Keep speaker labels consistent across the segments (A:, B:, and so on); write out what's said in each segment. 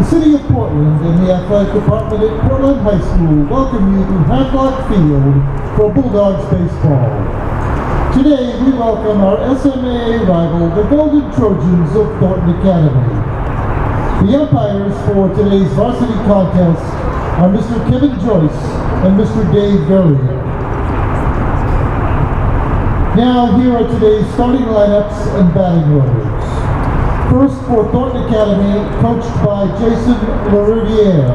A: The City of Portland and the Athletic Department at Portland High School welcome you to Hancock Field for Bulldogs baseball. Today we welcome our SMA rival, the Golden Trojans of Thornton Academy. The umpires for today's varsity contest are Mr. Kevin Joyce and Mr. Dave Verlier. Now here are today's starting lineups and batting orders. First for Thornton Academy, coached by Jason Larudiere.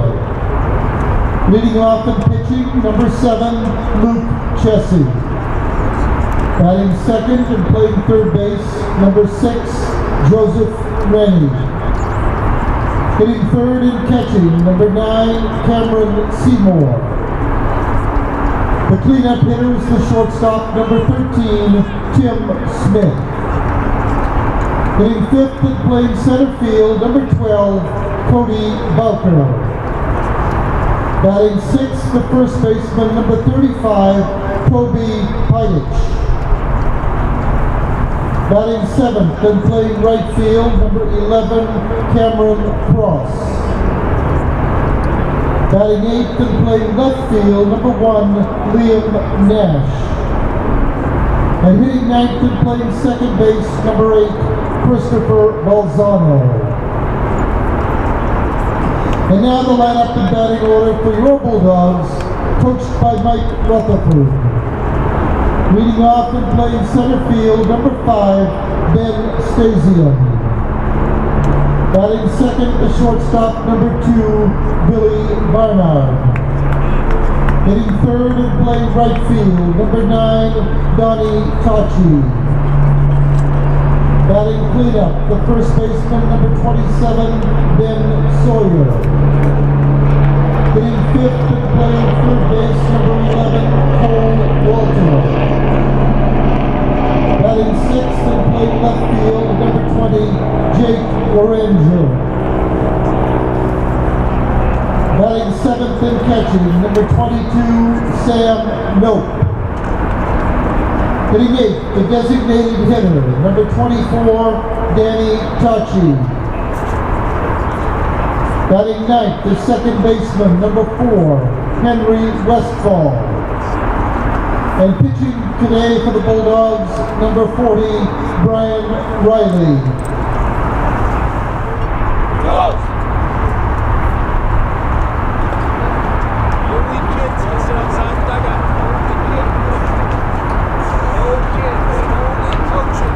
A: Leading off and pitching, number 7, Luke Chessie. Batting second and playing third base, number 6, Joseph Rennie. Hitting third and catching, number 9, Cameron Seymour. The cleanup hitters, the shortstop, number 13, Tim Smith. Hitting fifth and playing center field, number 12, Cody Balker. Batting sixth, the first baseman, number 35, Toby Pidich. Batting seventh and playing right field, number 11, Cameron Cross. Batting eighth and playing left field, number 1, Liam Nash. And hitting ninth and playing second base, number 8, Christopher Balzano. And now the lineup and batting order for your Bulldogs, coached by Mike Rutherford. Leading off and playing center field, number 5, Ben Stasium. Batting second, the shortstop, number 2, Billy Barnard. Hitting third and playing right field, number 9, Donnie Tachi. Batting cleanup, the first baseman, number 27, Ben Sawyer. Hitting fifth and playing third base, number 11, Cole Walter. Batting sixth and playing left field, number 20, Jake Oranger. Batting seventh and catching, number 22, Sam Nope. Hitting eighth, the designated hitter, number 24, Danny Tachi. Batting ninth, the second baseman, number 4, Henry Westfall. And pitching today for the Bulldogs, number 40, Brian Riley. Go!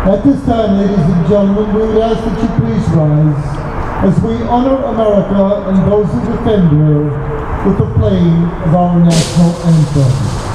A: At this time, ladies and gentlemen, we would ask that you please rise as we honor America and those who defend her with the playing of our national anthem.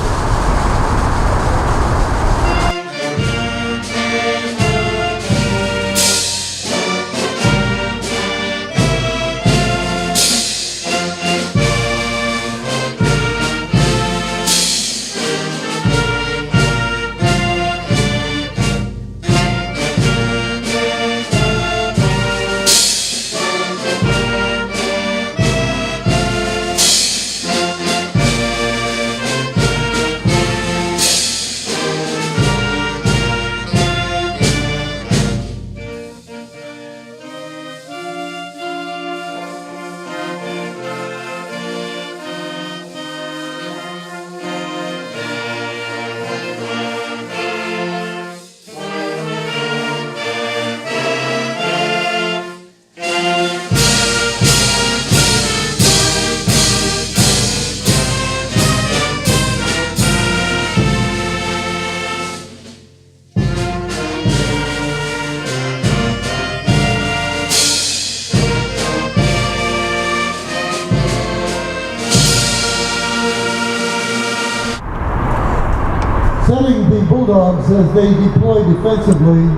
A: Setting the Bulldogs as they deploy defensively,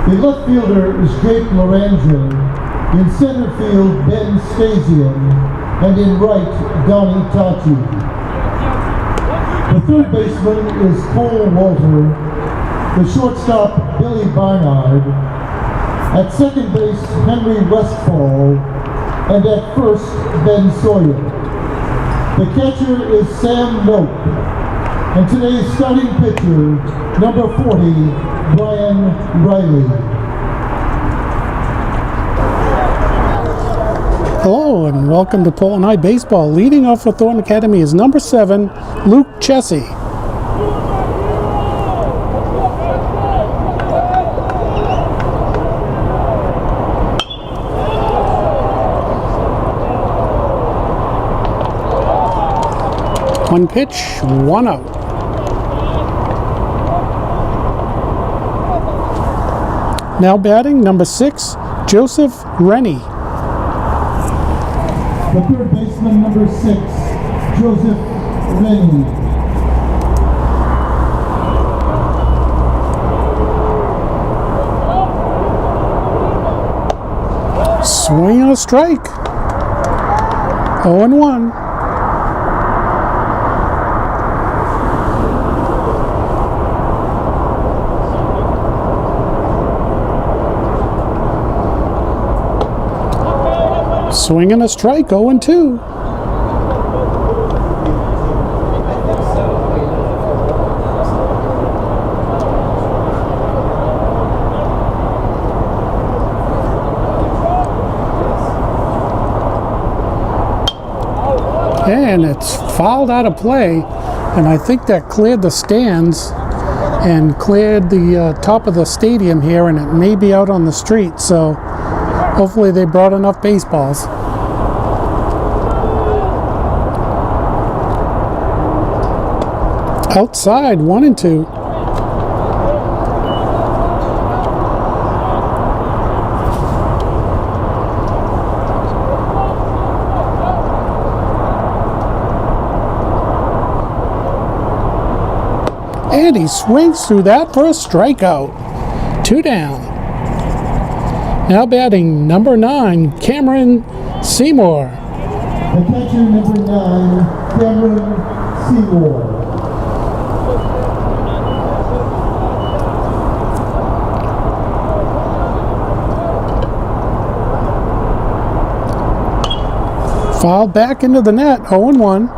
A: the left fielder is Jake Loranger, in center field Ben Stasium, and in right Donnie Tachi. The third baseman is Cole Walter, the shortstop Billy Barnard, at second base Henry Westfall, and at first Ben Sawyer. The catcher is Sam Nope. And today's starting pitcher, number 40, Brian Riley.
B: Hello and welcome to Portland High Baseball. Leading off for Thornton Academy is number 7, Luke Chessie. One pitch, one out. Now batting, number 6, Joseph Rennie.
A: The third baseman, number 6, Joseph Rennie.
B: Swing and a strike. 0-1. Swing and a strike, 0-2. And it's fouled out of play, and I think that cleared the stands and cleared the top of the stadium here, and it may be out on the street, so hopefully they brought enough baseballs. Outside, 1-2. And he swings through that for a strikeout. 2 down. Now batting, number 9, Cameron Seymour.
A: The catcher, number 9, Cameron Seymour.
B: Fouled back into the net, 0-1.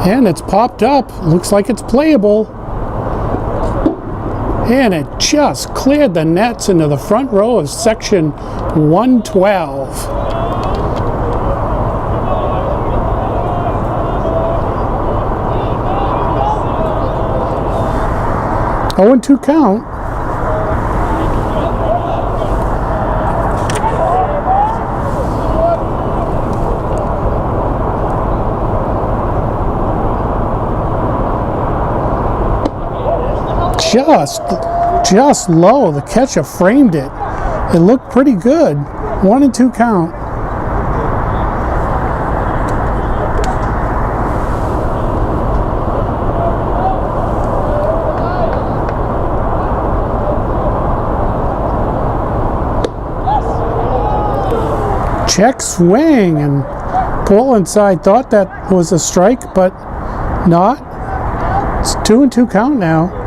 B: And it's popped up. Looks like it's playable. And it just cleared the nets into the front row of section 112. Oh, and 2 count. Just low. The catcher framed it. It looked pretty good. 1-2 count. Check swing, and Portland side thought that was a strike, but not. It's 2-2 count now.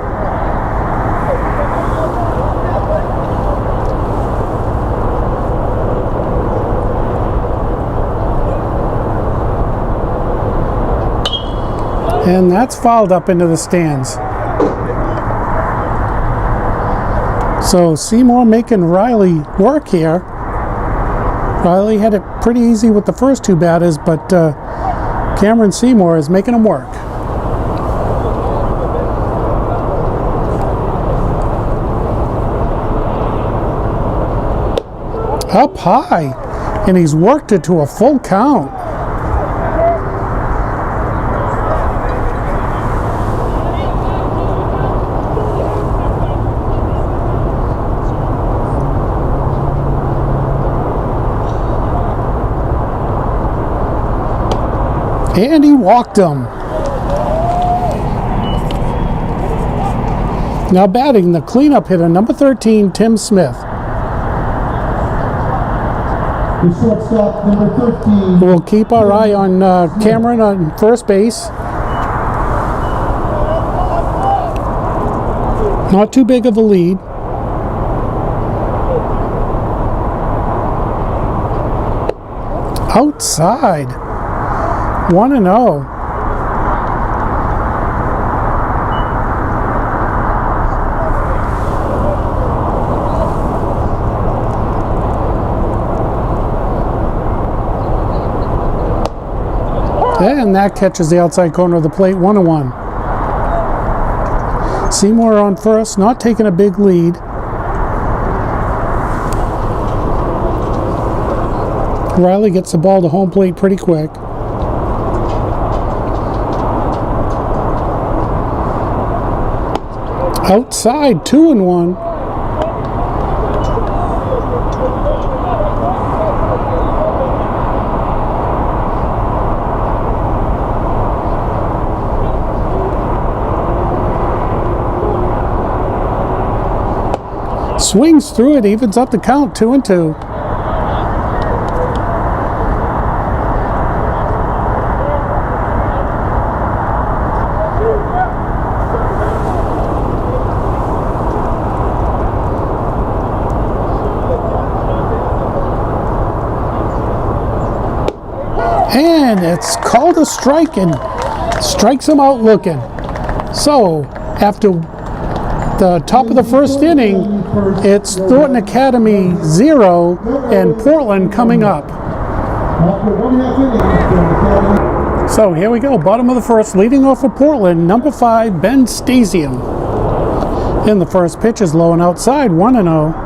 B: And that's fouled up into the stands. So Seymour making Riley work here. Riley had it pretty easy with the first 2 batters, but Cameron Seymour is making him work. Up high, and he's worked it to a full count. And he walked him. Now batting, the cleanup hitter, number 13, Tim Smith.
A: The shortstop, number 13.
B: We'll keep our eye on Cameron on first base. Not too big of a lead. Outside. 1-0. And that catches the outside corner of the plate. 1-1. Seymour on first, not taking a big lead. Riley gets the ball to home plate pretty quick. Outside, 2-1. Swings through it, evens up the count, 2-2. And it's called a strike and strikes him out looking. So after the top of the first inning, it's Thornton Academy 0 and Portland coming up. So here we go, bottom of the first, leading off for Portland, number 5, Ben Stasium. In the first pitch is low and outside, 1-0.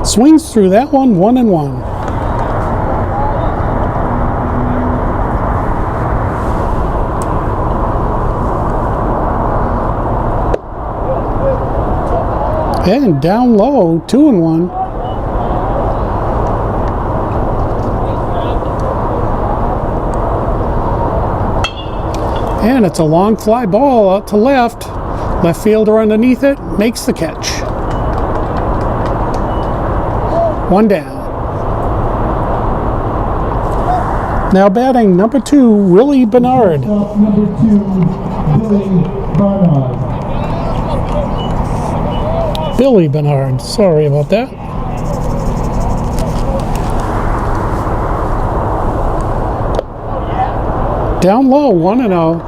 B: Swings through that one, 1-1. And down low, 2-1. And it's a long fly ball out to left. Left fielder underneath it, makes the catch. 1 down. Now batting number 2, Willie Bernard.
A: Number 2, Billy Bernard.
B: Billy Bernard, sorry about that. Down low, 1-0.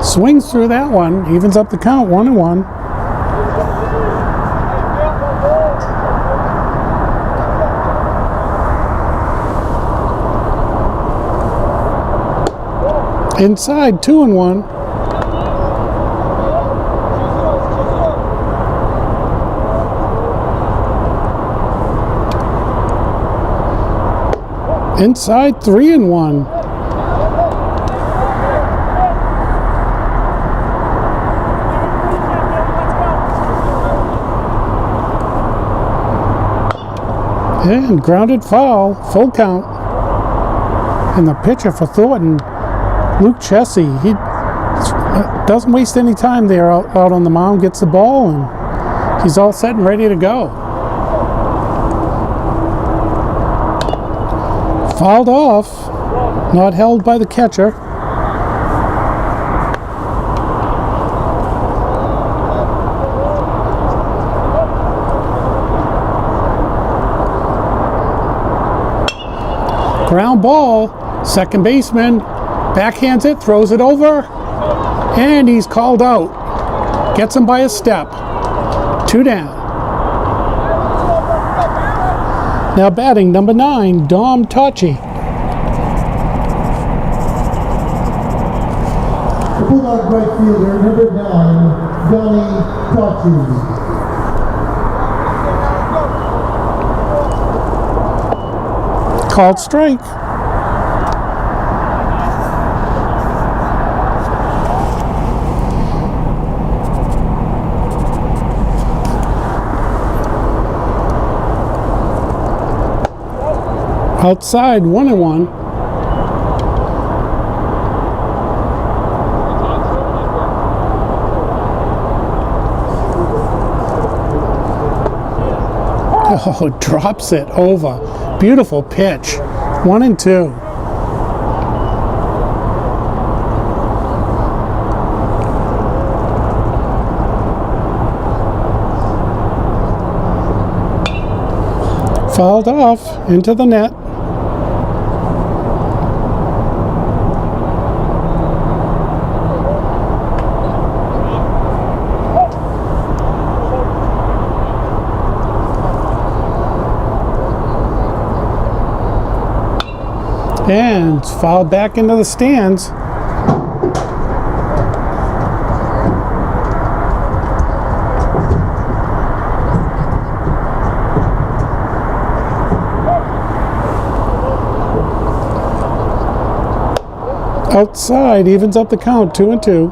B: Swings through that one, evens up the count, 1-1. Inside, 2-1. Inside, 3-1. And grounded foul, full count. And the pitcher for Thornton, Luke Chessie, he doesn't waste any time there out on the mound, gets the ball, and he's all set and ready to go. Fouled off, not held by the catcher. Ground ball, second baseman backhands it, throws it over, and he's called out. Gets him by a step. 2 down. Now batting number 9, Dom Tocci.
A: The Bulldog right fielder, number 9, Donnie Tocci.
B: Called strike. Outside, 1-1. Oh, drops it over. Beautiful pitch. 1-2. Fouled off into the net. And it's fouled back into the stands. Outside, evens up the count, 2-2.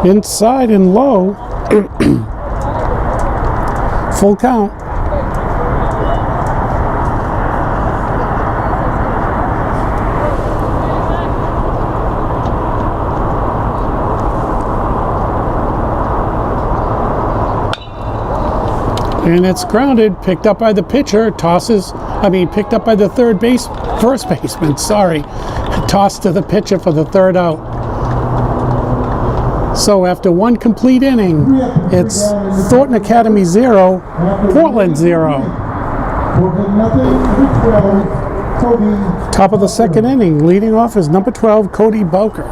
B: Inside and low. Full count. And it's grounded, picked up by the pitcher, picked up by the first baseman, sorry. Tossed to the pitcher for the third out. So after one complete inning, it's Thornton Academy 0, Portland 0. Top of the second inning, leading off is number 12, Cody Bowker.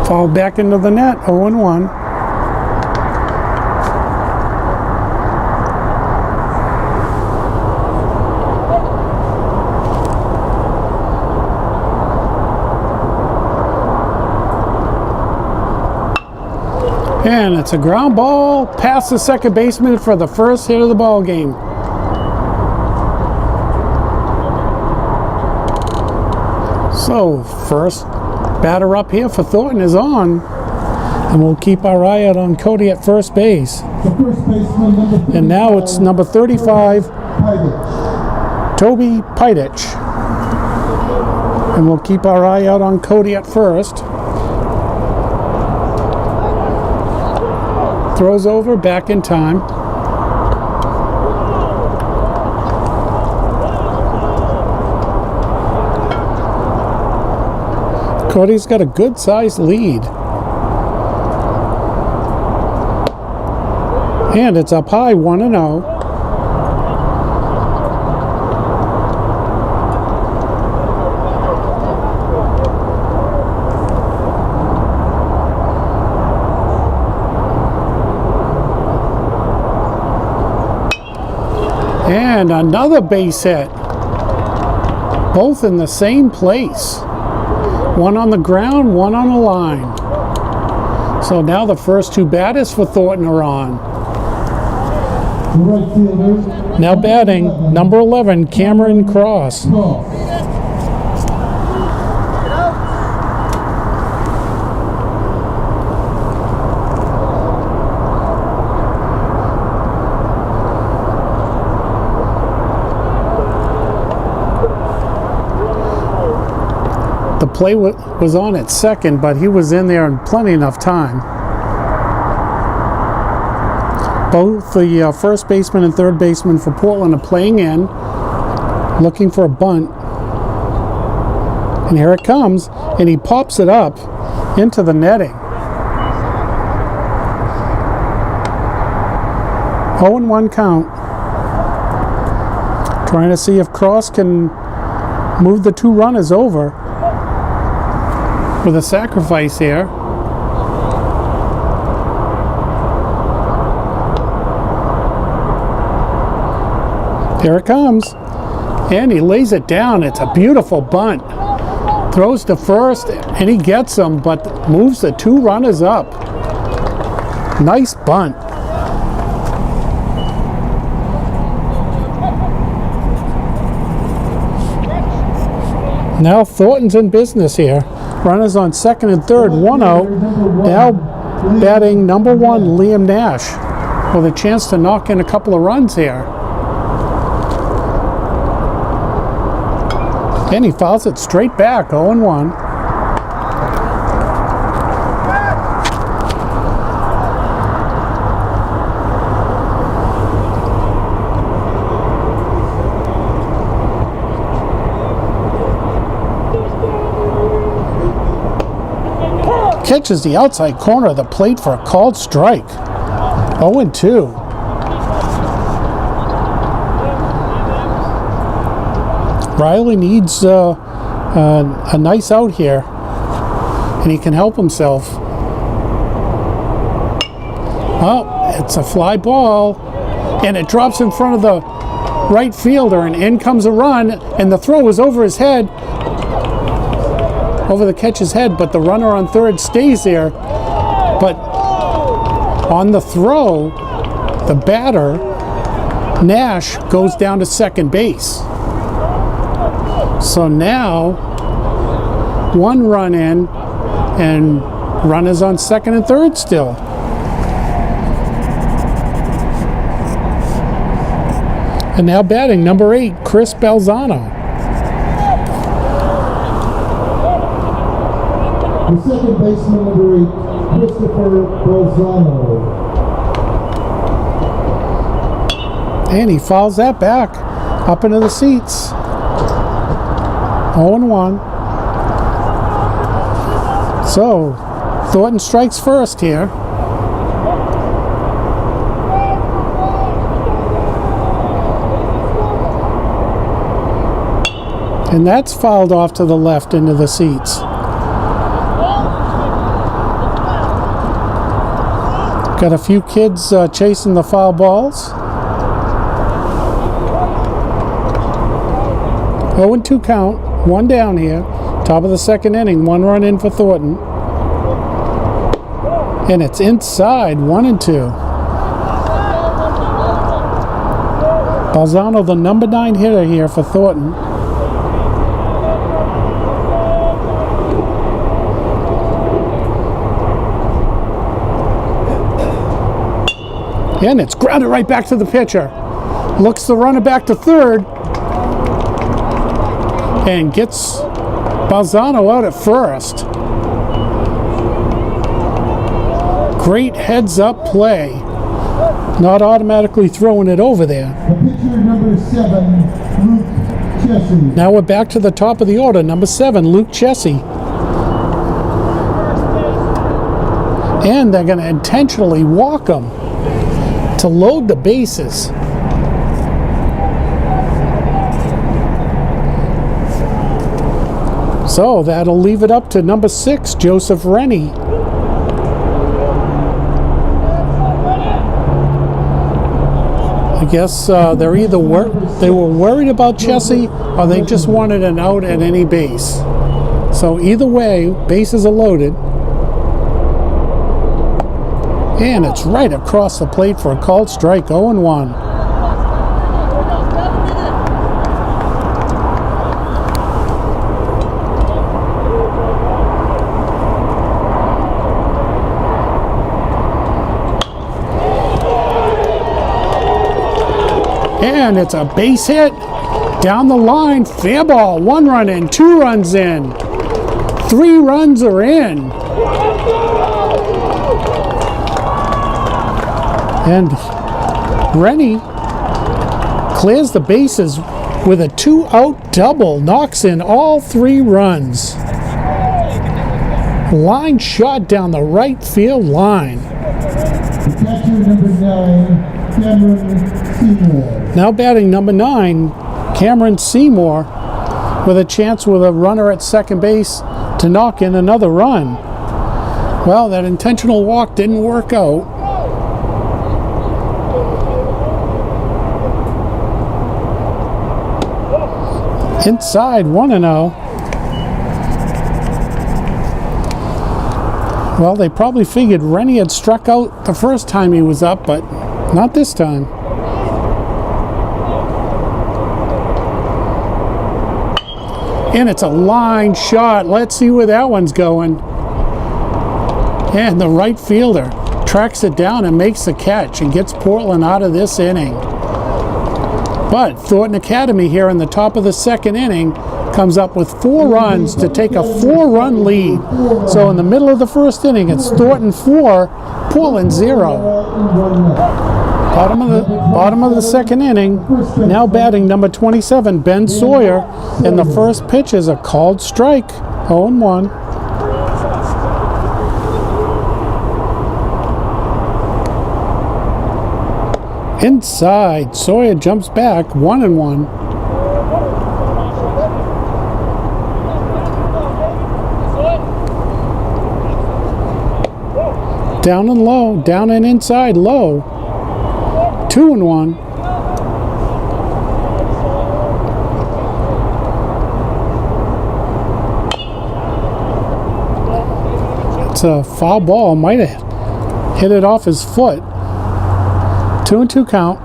B: Fall back into the net, 0-1. And it's a ground ball past the second baseman for the first hit of the ball game. So first batter up here for Thornton is on, and we'll keep our eye out on Cody at first base. And now it's number 35, Toby Pidich. And we'll keep our eye out on Cody at first. Throws over, back in time. Cody's got a good-sized lead. And it's up high, 1-0. And another base hit. Both in the same place. One on the ground, one on the line. So now the first two batters for Thornton are on. Now batting, number 11, Cameron Cross. The play was on at second, but he was in there in plenty enough time. Both the first baseman and third baseman for Portland are playing in, looking for a bunt. And here it comes, and he pops it up into the netting. 0-1 count. Trying to see if Cross can move the two runners over with a sacrifice here. Here it comes. And he lays it down. It's a beautiful bunt. Throws to first, and he gets them, but moves the two runners up. Nice bunt. Now Thornton's in business here. Runners on second and third, 1-0. Now batting number 1, Liam Nash, with a chance to knock in a couple of runs here. And he fouls it straight back, 0-1. Catches the outside corner of the plate for a called strike. 0-2. Riley needs a nice out here, and he can help himself. Oh, it's a fly ball, and it drops in front of the right fielder, and in comes a run, and the throw is over his head, over the catcher's head, but the runner on third stays there. But on the throw, the batter, Nash, goes down to second base. So now, one run in, and runners on second and third still. And now batting, number 8, Chris Balzano.
A: The second baseman, number 8, Christopher Balzano.
B: And he fouls that back up into the seats. 0-1. So, Thornton strikes first here. And that's fouled off to the left into the seats. Got a few kids chasing the foul balls. 0-2 count, one down here. Top of the second inning, one run in for Thornton. And it's inside, 1-2. Balzano, the number 9 hitter here for Thornton. And it's grounded right back to the pitcher. Looks the runner back to third. And gets Balzano out at first. Great heads-up play. Not automatically throwing it over there.
A: The pitcher, number 7, Luke Chessie.
B: Now we're back to the top of the order. Number 7, Luke Chessie. And they're going to intentionally walk him to load the bases. So that'll leave it up to number 6, Joseph Rennie. I guess they're either they were worried about Chessie or they just wanted an out at any base. So either way, bases are loaded. And it's right across the plate for a called strike, 0-1. And it's a base hit down the line, fair ball, 1 run in, 2 runs in, 3 runs are in. And Rennie clears the bases with a 2-out double, knocks in all 3 runs. Line shot down the right field line.
A: The catcher, number 9, Cameron Seymour.
B: Now batting number 9, Cameron Seymour, with a chance with a runner at second base to knock in another run. Well, that intentional walk didn't work out. Inside, 1-0. Well, they probably figured Rennie had struck out the first time he was up, but not this time. And it's a line shot. Let's see where that one's going. And the right fielder tracks it down and makes the catch and gets Portland out of this inning. But Thornton Academy here in the top of the second inning comes up with 4 runs to take a 4-run lead. So in the middle of the first inning, it's Thornton 4, Portland 0. Bottom of the second inning. Now batting number 27, Ben Sawyer, and the first pitch is a called strike, 0-1. Inside, Sawyer jumps back, 1-1. Down and low, down and inside, low. 2-1. It's a foul ball, might have hit it off his foot. 2-2 count.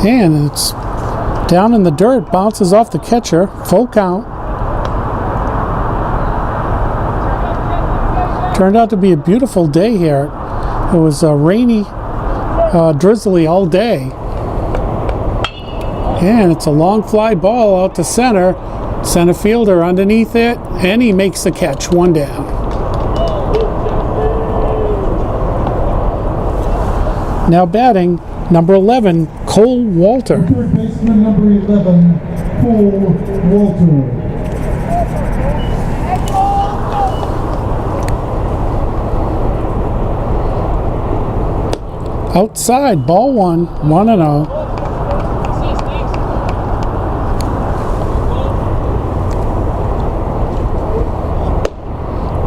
B: And it's down in the dirt, bounces off the catcher, full count. Turned out to be a beautiful day here. It was rainy, drizzly all day. And it's a long fly ball out to center. Center fielder underneath it, and he makes the catch, 1 down. Now batting, number 11, Cole Walter.
A: Third baseman number 11, Cole Walter.
B: Outside, ball 1, 1-0.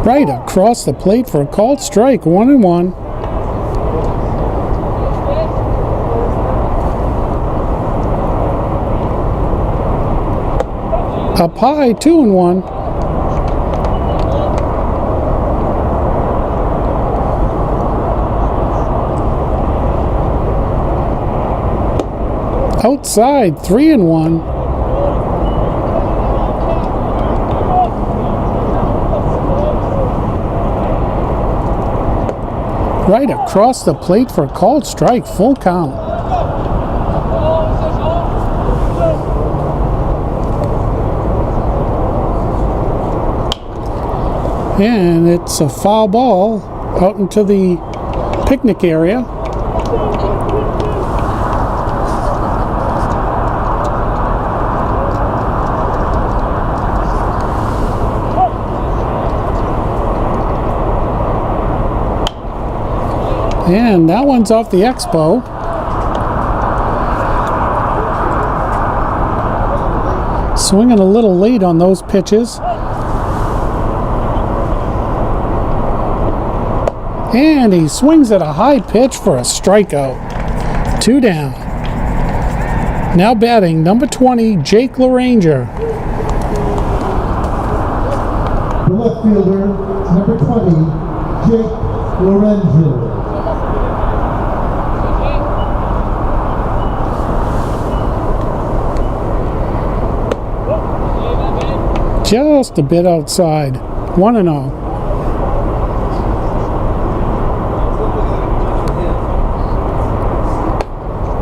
B: Right across the plate for a called strike, 1-1. Up high, 2-1. Outside, 3-1. Right across the plate for a called strike, full count. And it's a foul ball out into the picnic area. And that one's off the Expo. Swinging a little late on those pitches. And he swings at a high pitch for a strikeout. 2 down. Now batting, number 20, Jake LaRanger.
A: The left fielder, number 20, Jake LaRanger.
B: Just a bit outside. 1-0.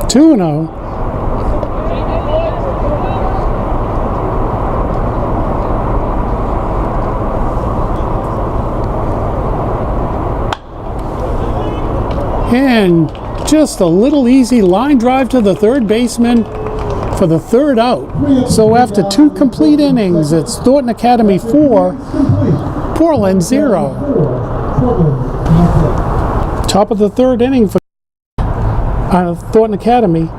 B: Two and 0. And just a little easy line drive to the third baseman for the third out. So after 2 complete innings, it's Thornton Academy 4, Portland 0. Top of the third inning for Thornton Academy.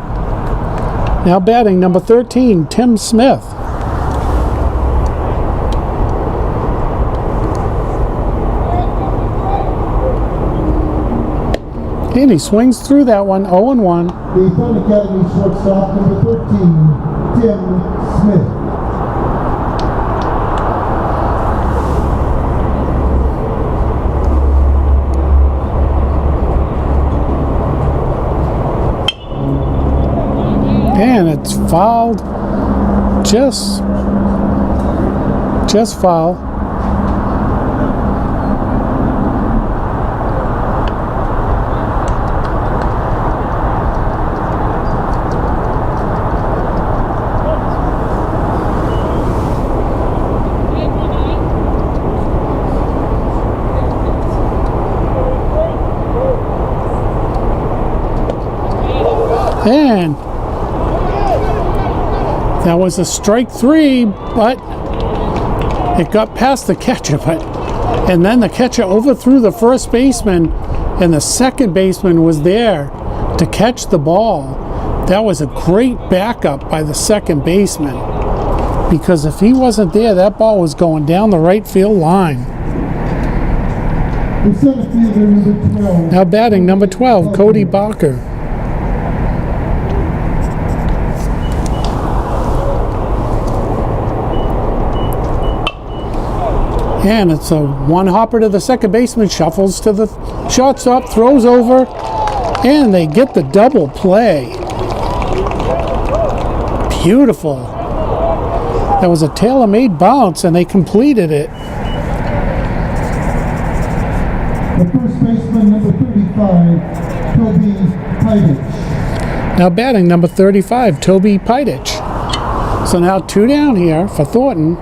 B: Now batting, number 13, Tim Smith. And he swings through that one, 0-1.
A: The Thornton Academy shortstop, number 13, Tim Smith.
B: it's fouled. Just foul. And that was a strike 3, but it got past the catcher. And then the catcher overthrew the first baseman, and the second baseman was there to catch the ball. That was a great backup by the second baseman, because if he wasn't there, that ball was going down the right field line.
A: The center fielder, number 12.
B: Now batting number 12, Cody Barker. And it's a one-hopper to the second baseman, shuffles to the shortstop, throws over, and they get the double play. Beautiful. That was a tailor-made bounce, and they completed it.
A: The first baseman, number 35, Toby Pidich.
B: Now batting number 35, Toby Pidich. So now 2 down here for Thornton.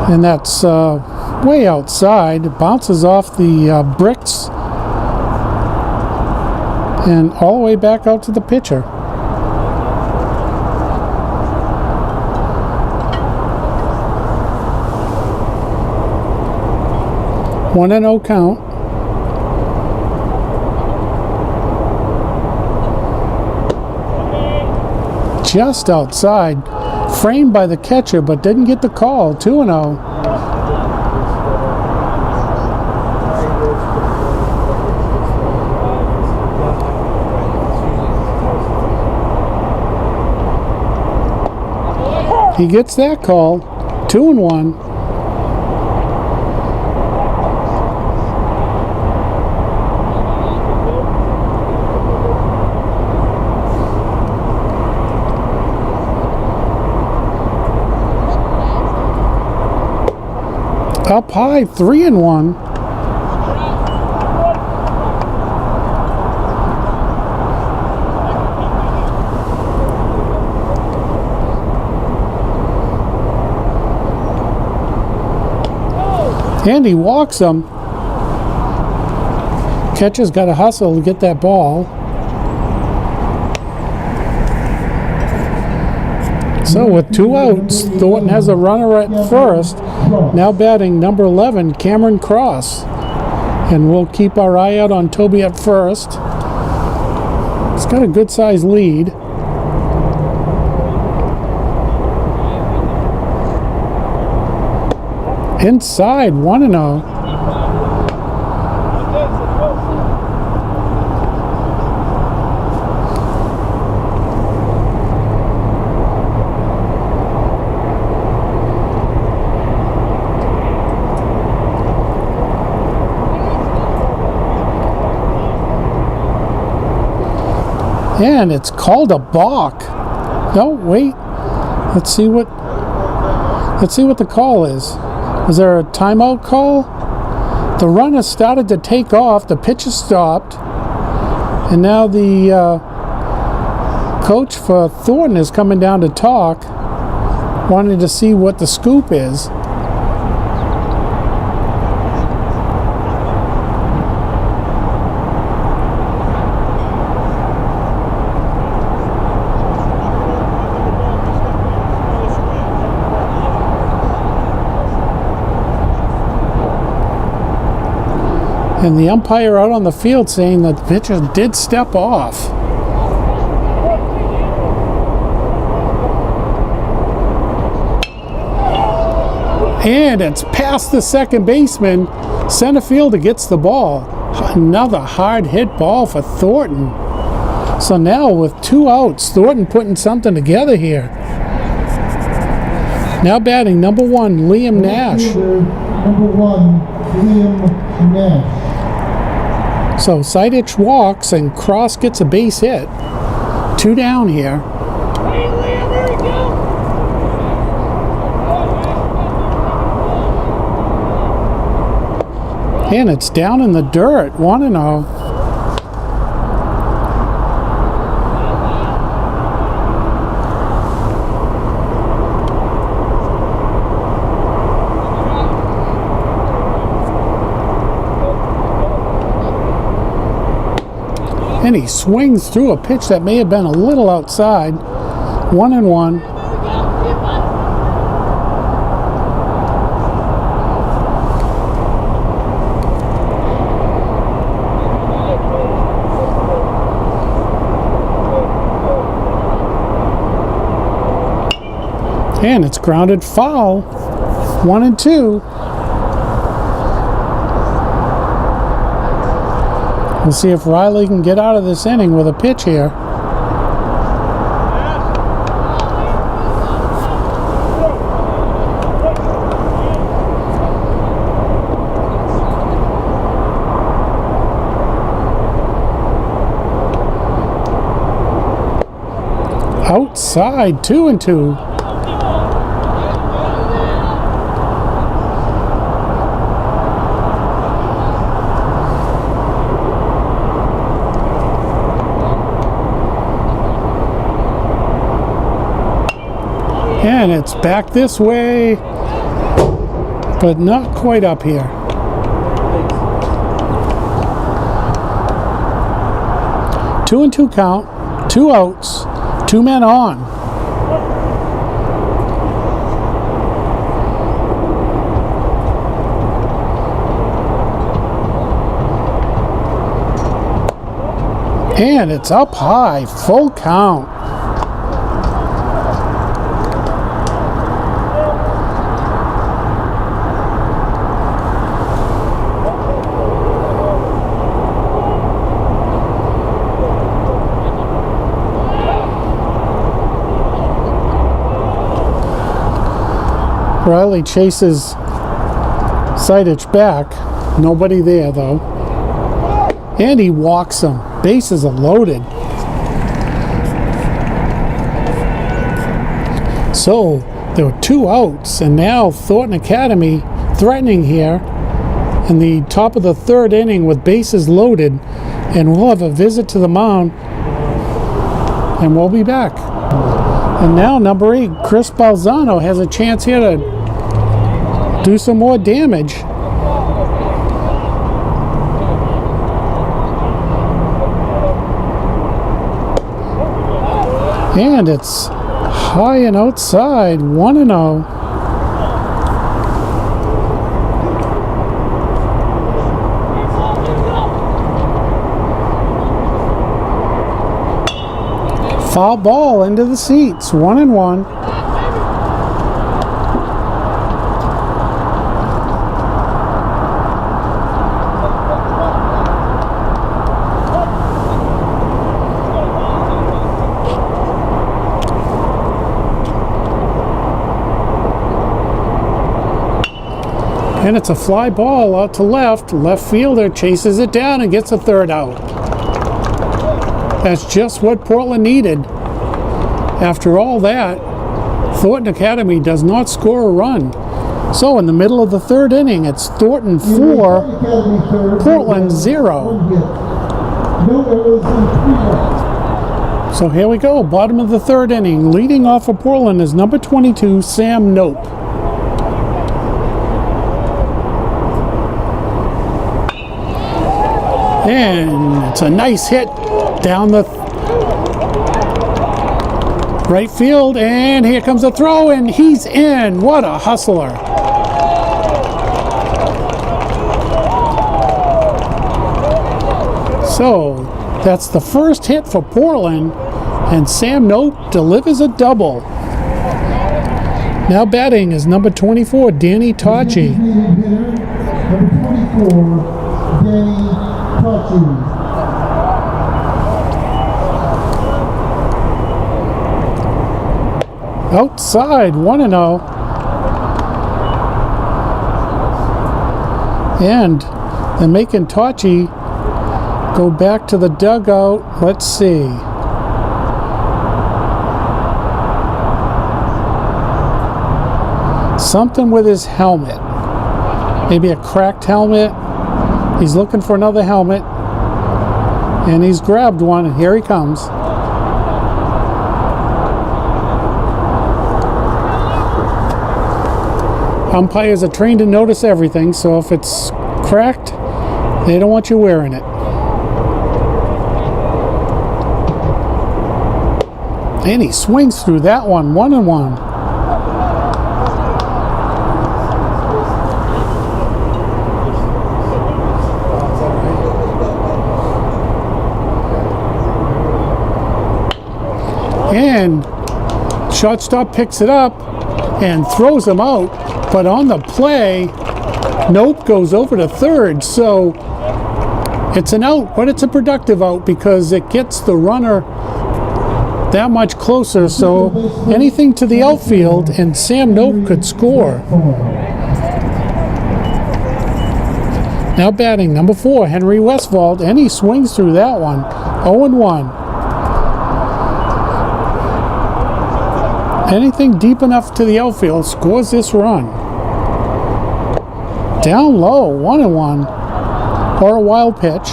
B: And that's way outside. It bounces off the bricks and all the way back out to the pitcher. One and 0 count. Just outside. Framed by the catcher, but didn't get the call. 2-0. He gets that call. 2-1. Up high, 3-1. And he walks him. Catcher's got to hustle to get that ball. So with 2 outs, Thornton has a runner at first. Now batting number 11, Cameron Cross. And we'll keep our eye out on Toby at first. He's got a good sized lead. Inside, 1-0. And it's called a balk. No, wait. Let's see what the call is. Is there a timeout call? The runner started to take off. The pitch has stopped. And now the coach for Thornton is coming down to talk, wanting to see what the scoop is. And the umpire out on the field saying that the pitcher did step off. And it's past the second baseman. Center fielder gets the ball. Another hard hit ball for Thornton. So now with 2 outs, Thornton putting something together here. Now batting number 1, Liam Nash.
A: Number 1, Liam Nash.
B: So Seidich walks and Cross gets a base hit. 2 down here.
C: Hey, Liam, there you go.
B: And it's down in the dirt. 1-0. And he swings through a pitch that may have been a little outside. 1-1. And it's grounded foul. 1-2. We'll see if Riley can get out of this inning with a pitch here. Outside, 2-2. And it's back this way, but not quite up here. Two and two count, 2 outs, 2 men on. And it's up high, full count. Riley chases Seidich back. Nobody there, though. And he walks him. Bases are loaded. So there were 2 outs, and now Thornton Academy threatening here in the top of the 3rd inning with bases loaded. And we'll have a visit to the mound, and we'll be back. And now number 8, Chris Balzano, has a chance here to do some more damage. And it's high and outside, 1-0. Foul ball into the seats, 1-1. And it's a fly ball out to left. Left fielder chases it down and gets a 3rd out. That's just what Portland needed. After all that, Thornton Academy does not score a run. So in the middle of the 3rd inning, it's Thornton 4, Portland 0. So here we go, bottom of the 3rd inning. Leading off for Portland is number 22, Sam Nope. And it's a nice hit down the right field, and here comes a throw, and he's in. What a hustler. So that's the first hit for Portland, and Sam Nope delivers a double. Now batting is number 24, Danny Tocci.
A: Number 24, Danny Tocci. Outside, 1-0.
B: And they're making Tachi go back to the dugout. Let's see. Something with his helmet. Maybe a cracked helmet. He's looking for another helmet. And he's grabbed one, and here he comes. Umpires are trained to notice everything, so if it's cracked, they don't want you wearing it. And he swings through that one, 1-1. And shortstop picks it up and throws him out, but on the play, Nope goes over to third, so it's an out, but it's a productive out because it gets the runner that much closer, so anything to the outfield and Sam Nope could score. Now batting number 4, Henry Westfall, and he swings through that one, 0-1. Anything deep enough to the outfield scores this run. Down low, 1-1, or a wild pitch.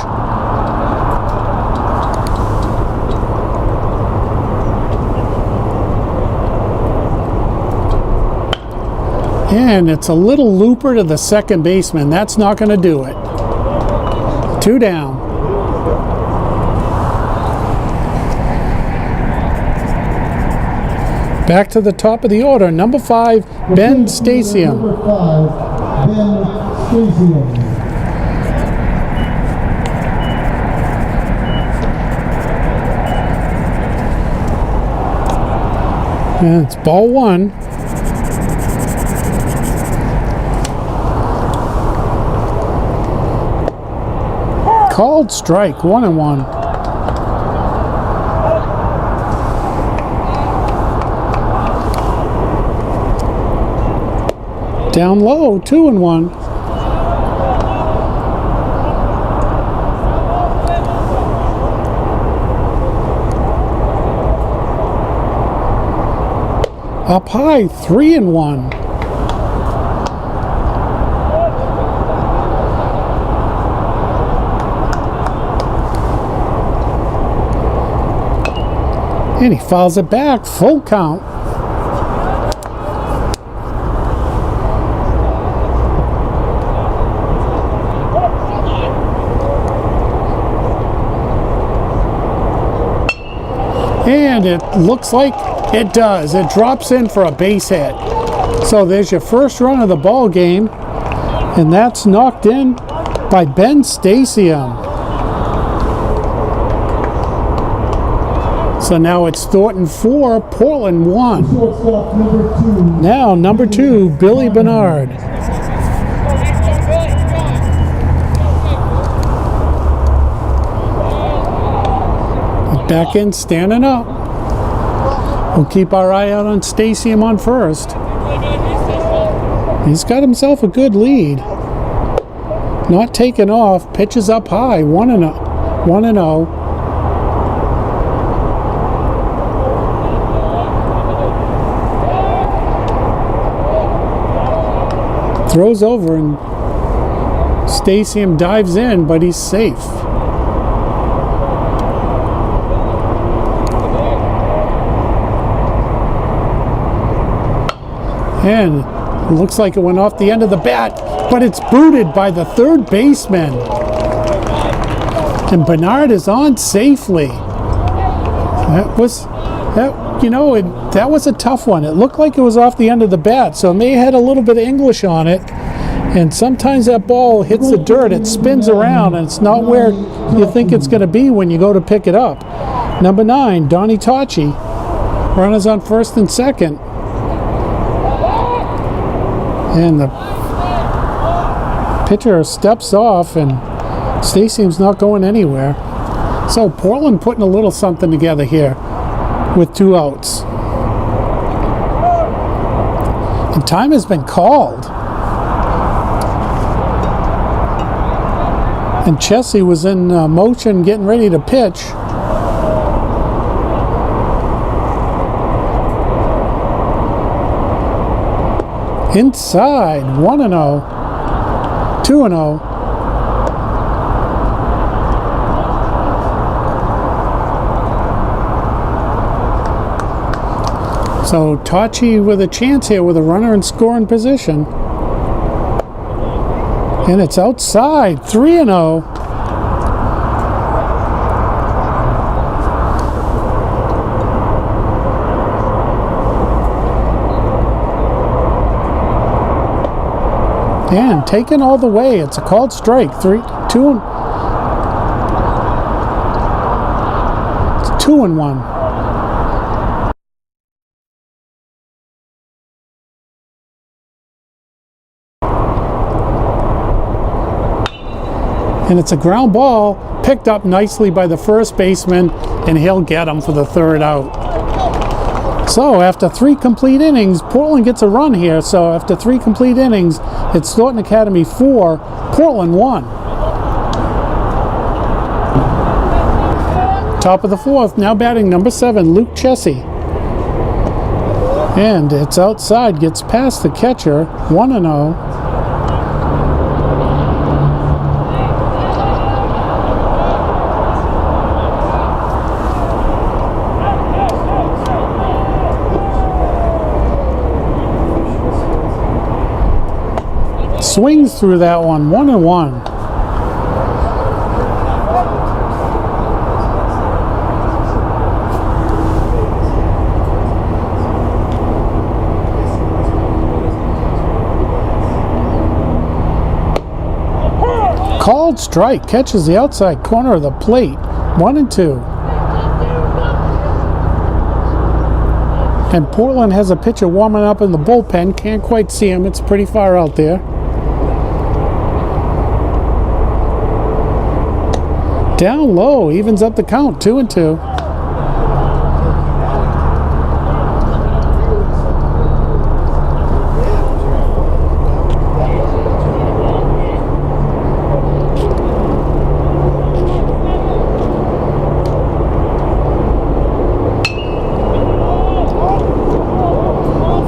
B: And it's a little looper to the second baseman. That's not going to do it. 2 down. Back to the top of the order, number 5, Ben Stasium.
A: Number 5, Ben Stasium.
B: And it's ball 1. Called strike, 1-1. Down low, 2-1. Up high, 3-1. And he fouls it back, full count. And it looks like it does. It drops in for a base hit. So there's your first run of the ball game, and that's knocked in by Ben Stasium. So now it's Thornton 4, Portland 1.
A: Shortstop number 2.
B: Now number 2, Billy Bernard. Back in, standing up. We'll keep our eye out on Stasium on first. He's got himself a good lead. Not taking off, pitches up high, 1-0. Throws over and Stasium dives in, but he's safe. And it looks like it went off the end of the bat, but it's booted by the third baseman. And Bernard is on safely. That was a tough one. It looked like it was off the end of the bat, so it may have had a little bit of English on it. And sometimes that ball hits the dirt, it spins around, and it's not where you think it's going to be when you go to pick it up. Number 9, Donnie Tachi. Runners on first and second. And the pitcher steps off, and Stasium's not going anywhere. So Portland putting a little something together here with 2 outs. And time has been called. And Chessie was in motion getting ready to pitch. Inside, 1-0, 2-0. So Tachi with a chance here with a runner in scoring position. And it's outside, 3-0. And taken all the way. It's a called strike. 2-1. And it's a ground ball picked up nicely by the first baseman, and he'll get him for the third out. So after 3 complete innings, Portland gets a run here. So after 3 complete innings, it's Thornton Academy 4, Portland 1. Top of the 4th, now batting number 7, Luke Chessie. And it's outside, gets past the catcher, 1-0. Swings through that one, 1-1. Called strike, catches the outside corner of the plate, 1-2. And Portland has a pitcher warming up in the bullpen, can't quite see him, it's pretty far out there. Down low, evens up the count, 2-2.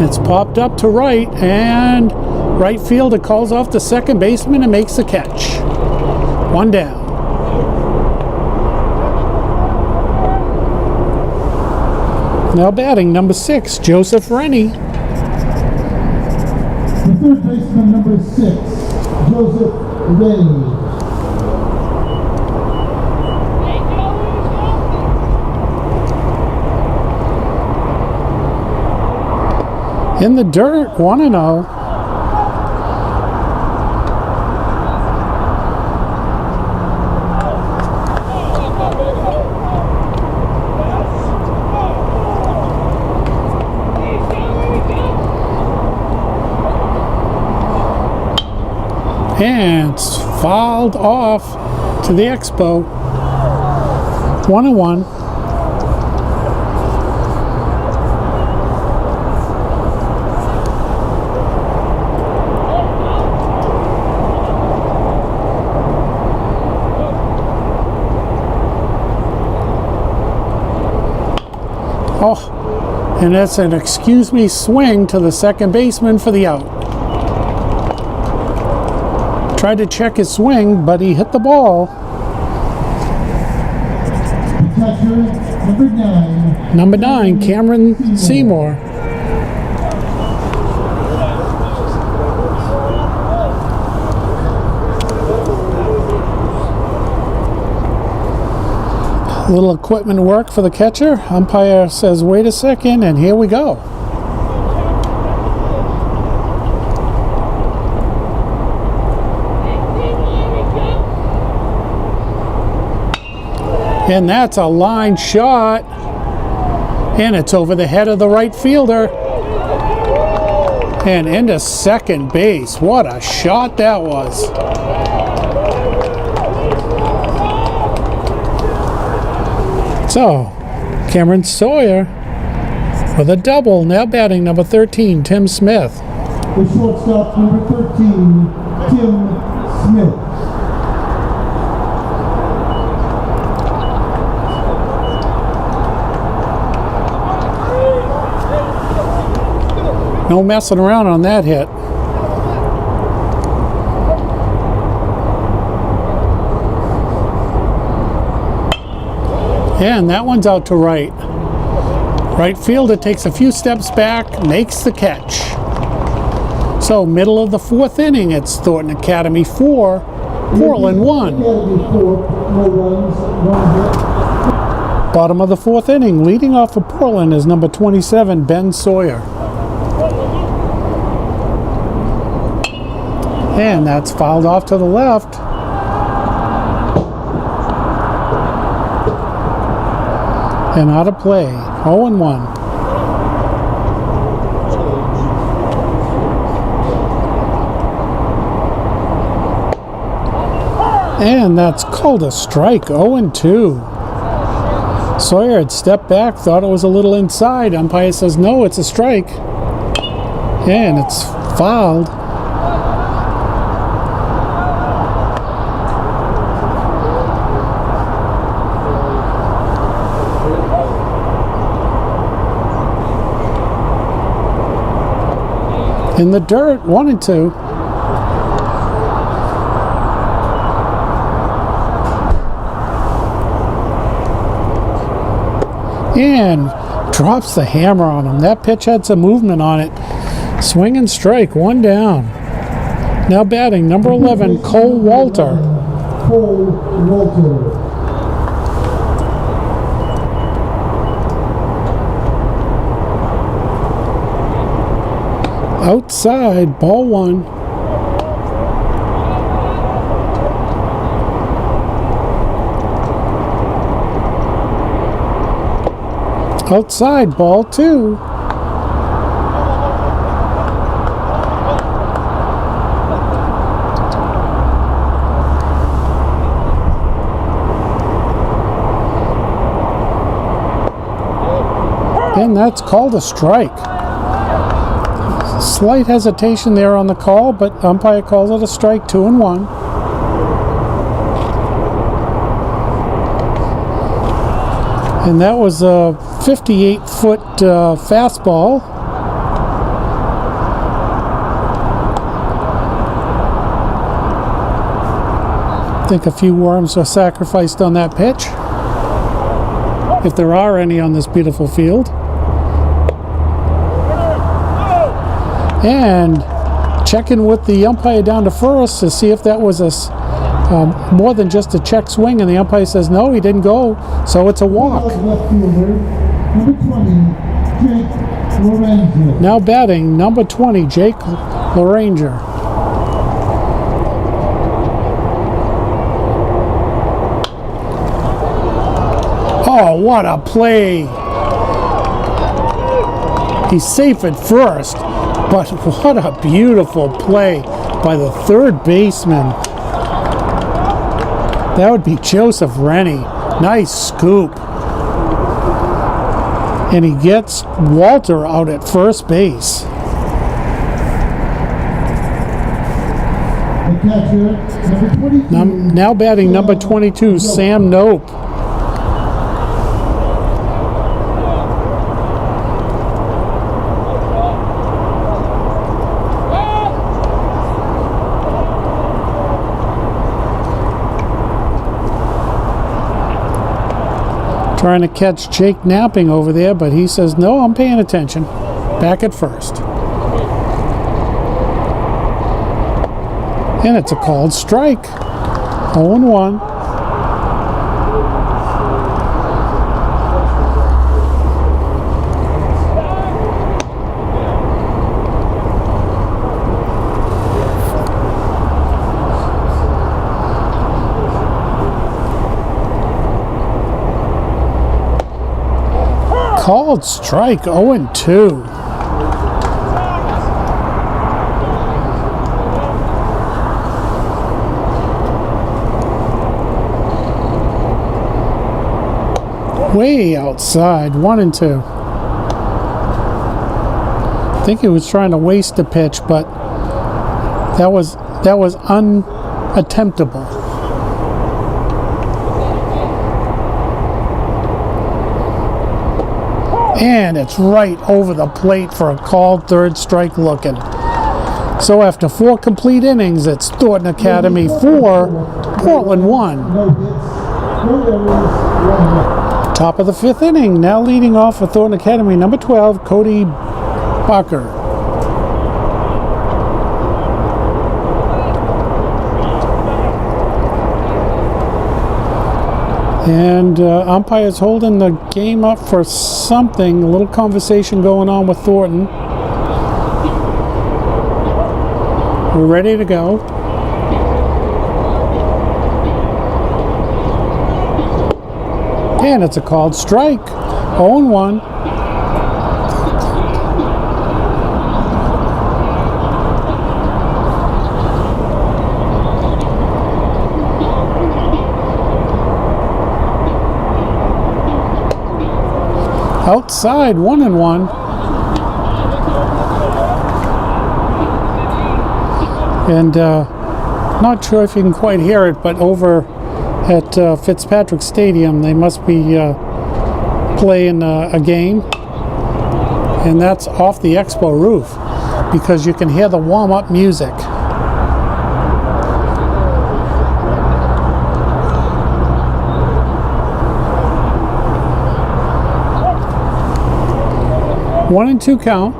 B: It's popped up to right, and right fielder calls off the second baseman and makes the catch. 1 down. Now batting number 6, Joseph Rennie.
A: The third baseman, number 6, Joseph Rennie.
B: In the dirt, 1-0. And it's fouled off to the Expo. 1-1. Oh, and that's an excuse me swing to the second baseman for the out. Tried to check his swing, but he hit the ball.
A: Catcher, number 9.
B: Number 9, Cameron Seymour. Little equipment work for the catcher. Umpire says, wait a second, and here we go. And that's a line shot. And it's over the head of the right fielder. And into second base. What a shot that was. So, Cameron Sawyer with a double. Now batting number 13, Tim Smith.
A: The shortstop, number 13, Tim Smith.
B: No messing around on that hit. And that one's out to right. Right fielder takes a few steps back, makes the catch. So middle of the 4th inning, it's Thornton Academy 4, Portland 1.
A: Academy 4, no runs, 1 hit.
B: Bottom of the 4th inning, leading off for Portland is number 27, Ben Sawyer. And that's fouled off to the left. And out of play, 0-1. And that's called a strike, 0-2. Sawyer had stepped back, thought it was a little inside. Umpire says, no, it's a strike. And it's fouled. In the dirt, 1-2. And drops the hammer on him. That pitch had some movement on it. Swing and strike, 1 down. Now batting, number 11, Cole Walter.
A: Cole Walter.
B: Outside, ball 1. Outside, ball 2. And that's called a strike. Slight hesitation there on the call, but umpire calls it a strike, 2-1. And that was a 58-foot fastball. I think a few worms were sacrificed on that pitch, if there are any on this beautiful field. And checking with the umpire down to first to see if that was a more than just a check swing, and the umpire says no, he didn't go, so it's a walk.
A: Left fielder, number 20, Jake Loranger.
B: Now batting, number 20, Jake Loranger. Oh, what a play! He's safe at first, but what a beautiful play by the third baseman. That would be Joseph Rennie. Nice scoop. And he gets Walter out at first base.
A: The catcher, number 22.
B: Now batting number 22, Sam Nope. Trying to catch Jake napping over there, but he says, no, I'm paying attention. Back at first. And it's a called strike. 0-1. Called strike, 0-2. Way outside, 1-2. I think he was trying to waste the pitch, but that was unattemptable. And it's right over the plate for a called third strike looking. So after 4 complete innings, it's Thornton Academy 4, Portland 1.
A: No hits, no errors, 1 hit.
B: Top of the 5th inning, now leading off for Thornton Academy, number 12, Cody Barker. And umpire's holding the game up for something, a little conversation going on with Thornton. We're ready to go. And it's a called strike. 0-1. Outside, 1-1. And not sure if you can quite hear it, but over at Fitzpatrick Stadium, they must be playing a game. And that's off the Expo roof because you can hear the warm-up music. One and 2 count.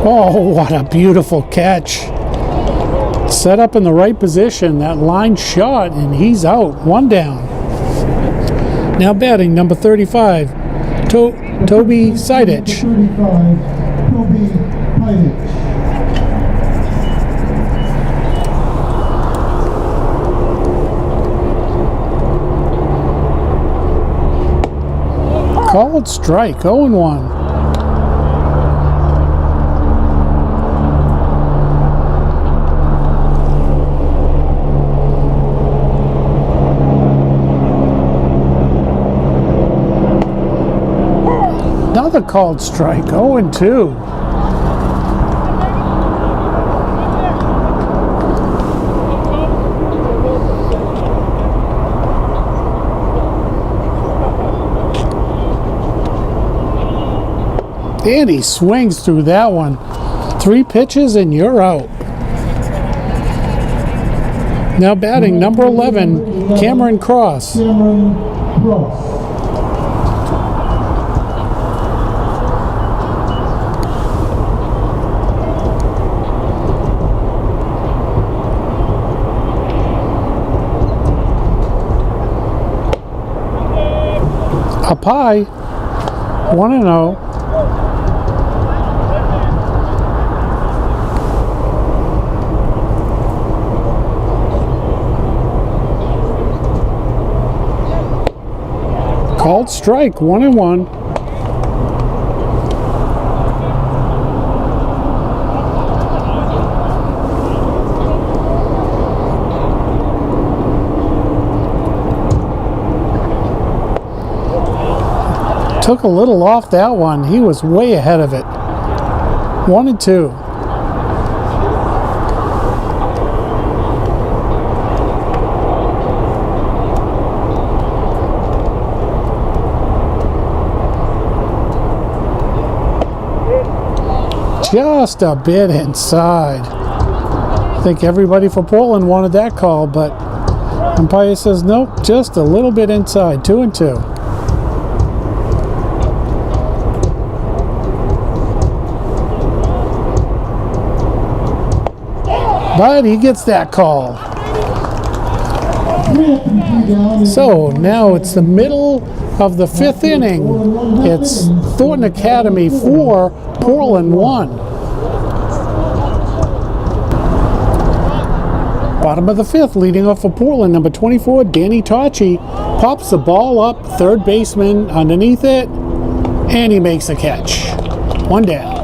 B: Oh, what a beautiful catch. Set up in the right position, that line shot, and he's out. 1 down. Now batting, number 35, Toby Sidich.
A: 35, Toby Sidich.
B: Called strike, 0-1. Another called strike, 0-2. And he swings through that one. 3 pitches and you're out. Now batting, number 11, Cameron Cross.
A: Cameron Cross.
B: Up high, 1-0. Called strike, 1-1. Took a little off that one. He was way ahead of it. 1-2. Just a bit inside. I think everybody for Portland wanted that call, but umpire says nope, just a little bit inside. 2-2. But he gets that call. So now it's the middle of the 5th inning. It's Thornton Academy 4, Portland 1. Bottom of the 5th, leading off for Portland, number 24, Danny Tocci pops the ball up, third baseman underneath it, and he makes a catch. 1 down.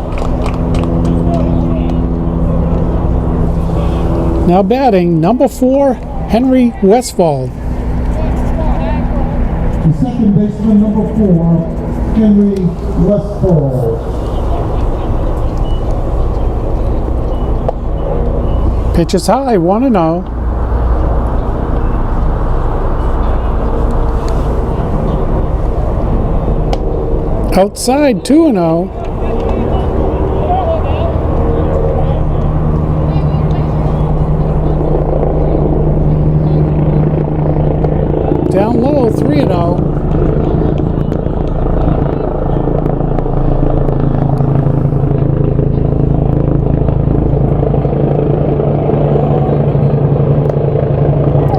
B: Now batting, number 4, Henry Westfall.
A: The second baseman, number 4, Henry Westfall.
B: Pitch is high, 1-0. Outside 2-0. Down low 3-0.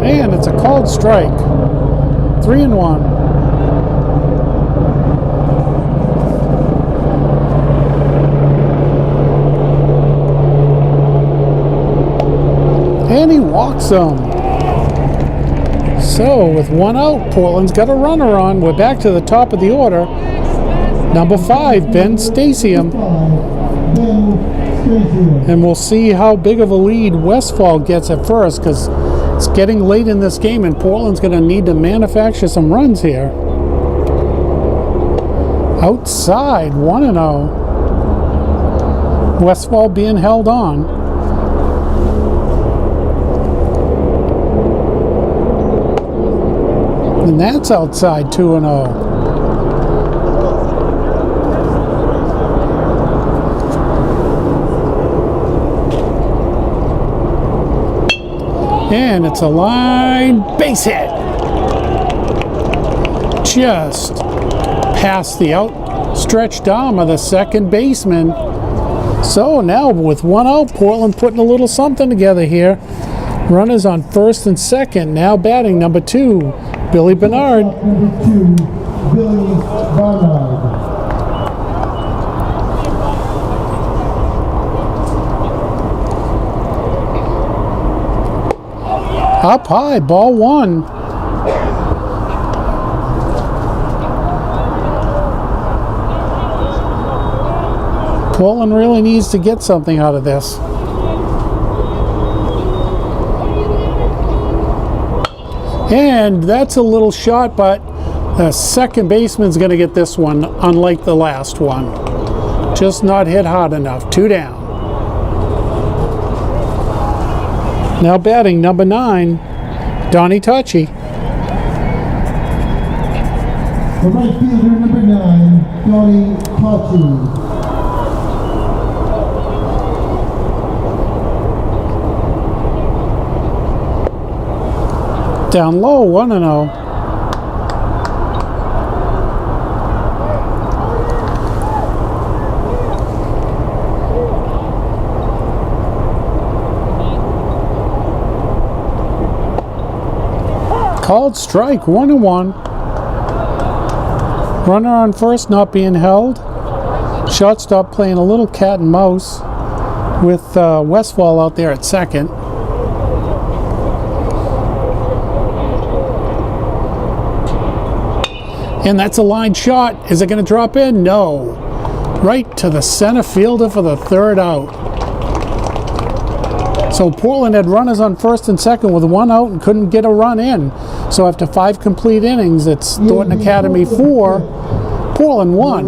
B: And it's a called strike. 3-1. And he walks them. So with 1 out, Portland's got a runner on. We're back to the top of the order. Number 5, Ben Stasium. And we'll see how big of a lead Westfall gets at first, because it's getting late in this game and Portland's going to need to manufacture some runs here. Outside 1-0. Westfall being held on. And that's outside 2-0. And it's a line base hit. Just past the outstretched arm of the second baseman. So now with 1 out, Portland putting a little something together here. Runners on first and second. Now batting number 2, Billy Bernard.
A: Number 2, Billy Bernard.
B: Up high, ball 1. Portland really needs to get something out of this. And that's a little shot, but the second baseman's going to get this one, unlike the last one. Just not hit hard enough. 2 down. Now batting number 9, Donnie Tocci.
A: The right fielder, number 9, Donnie Tocci.
B: Down low, 1-0. Called strike, 1-1. Runner on first not being held. Shortstop playing a little cat and mouse with Westfall out there at second. And that's a line shot. Is it going to drop in? No. Right to the center fielder for the 3rd out. So Portland had runners on first and second with 1 out and couldn't get a run in. So after 5 complete innings, it's Thornton Academy 4, Portland 1.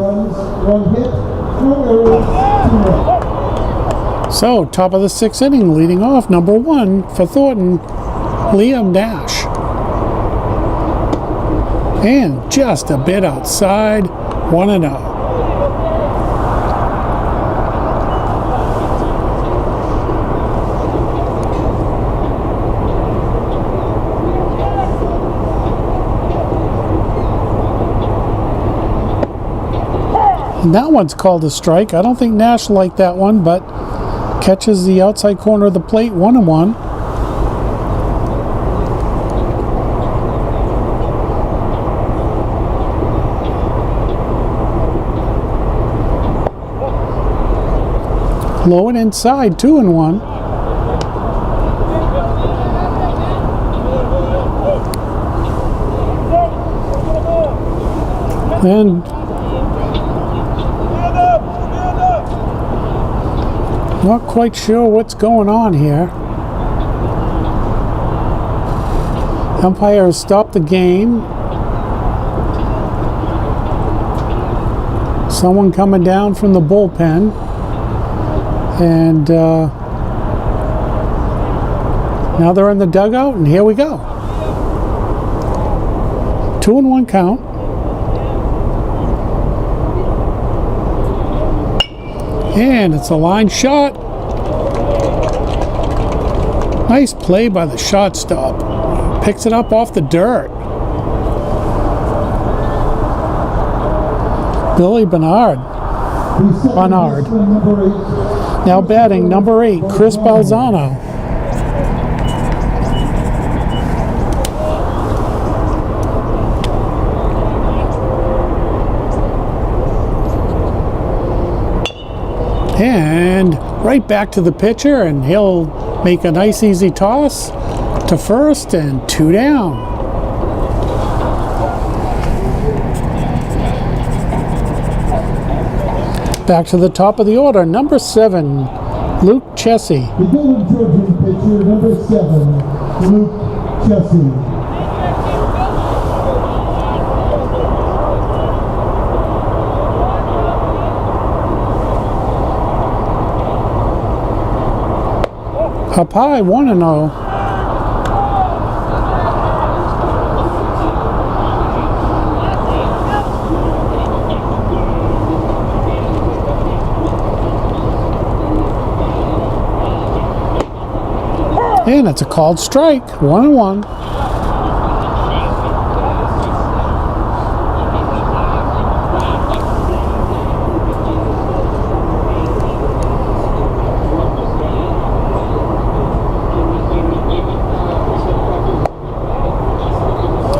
B: So top of the 6th inning, leading off number 1 for Thornton, Liam Nash. And just a bit outside, 1-0. And that one's called a strike. I don't think Nash liked that one, but catches the outside corner of the plate, 1-1. Low and inside, 2-1. And not quite sure what's going on here. Umpire has stopped the game. Someone coming down from the bullpen. And now they're in the dugout, and here we go. 2-1 count. And it's a line shot. Nice play by the shortstop. Picks it up off the dirt. Billy Bernard. Now batting number 8, Chris Balzano. And right back to the pitcher, and he'll make a nice easy toss to first, and 2 down. Back to the top of the order, number 7, Luke Chessie.
A: The Golden Trojan pitcher, number 7, Luke Chessie.
B: Up high, 1-0. And it's a called strike, 1-1.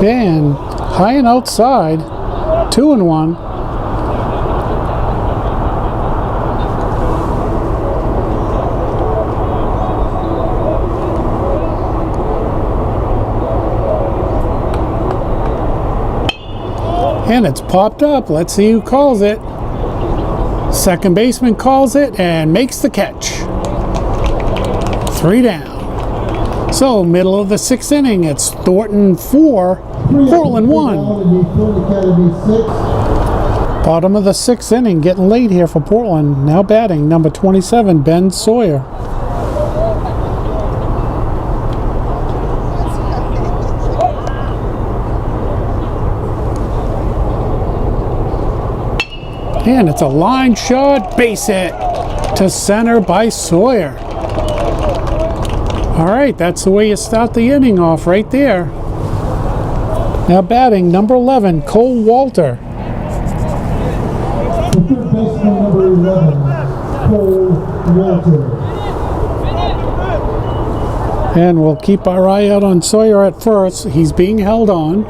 B: And high and outside, 2-1. And it's popped up. Let's see who calls it. Second baseman calls it and makes the catch. 3 down. So, middle of the 6th inning, it's Thornton 4, Portland 1. Bottom of the 6th inning, getting late here for Portland. Now batting, number 27, Ben Sawyer. And it's a line shot, base hit to center by Sawyer. All right, that's the way you start the inning off right there. Now batting, number 11, Cole Walter.
A: The third baseman, number 11, Cole Walter.
B: And we'll keep our eye out on Sawyer at first. He's being held on.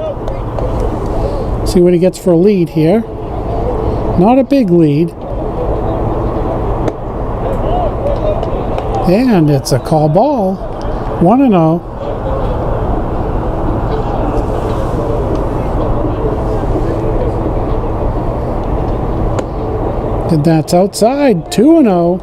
B: See what he gets for a lead here. Not a big lead. And it's a call ball. 1-0. And that's outside. 2-0.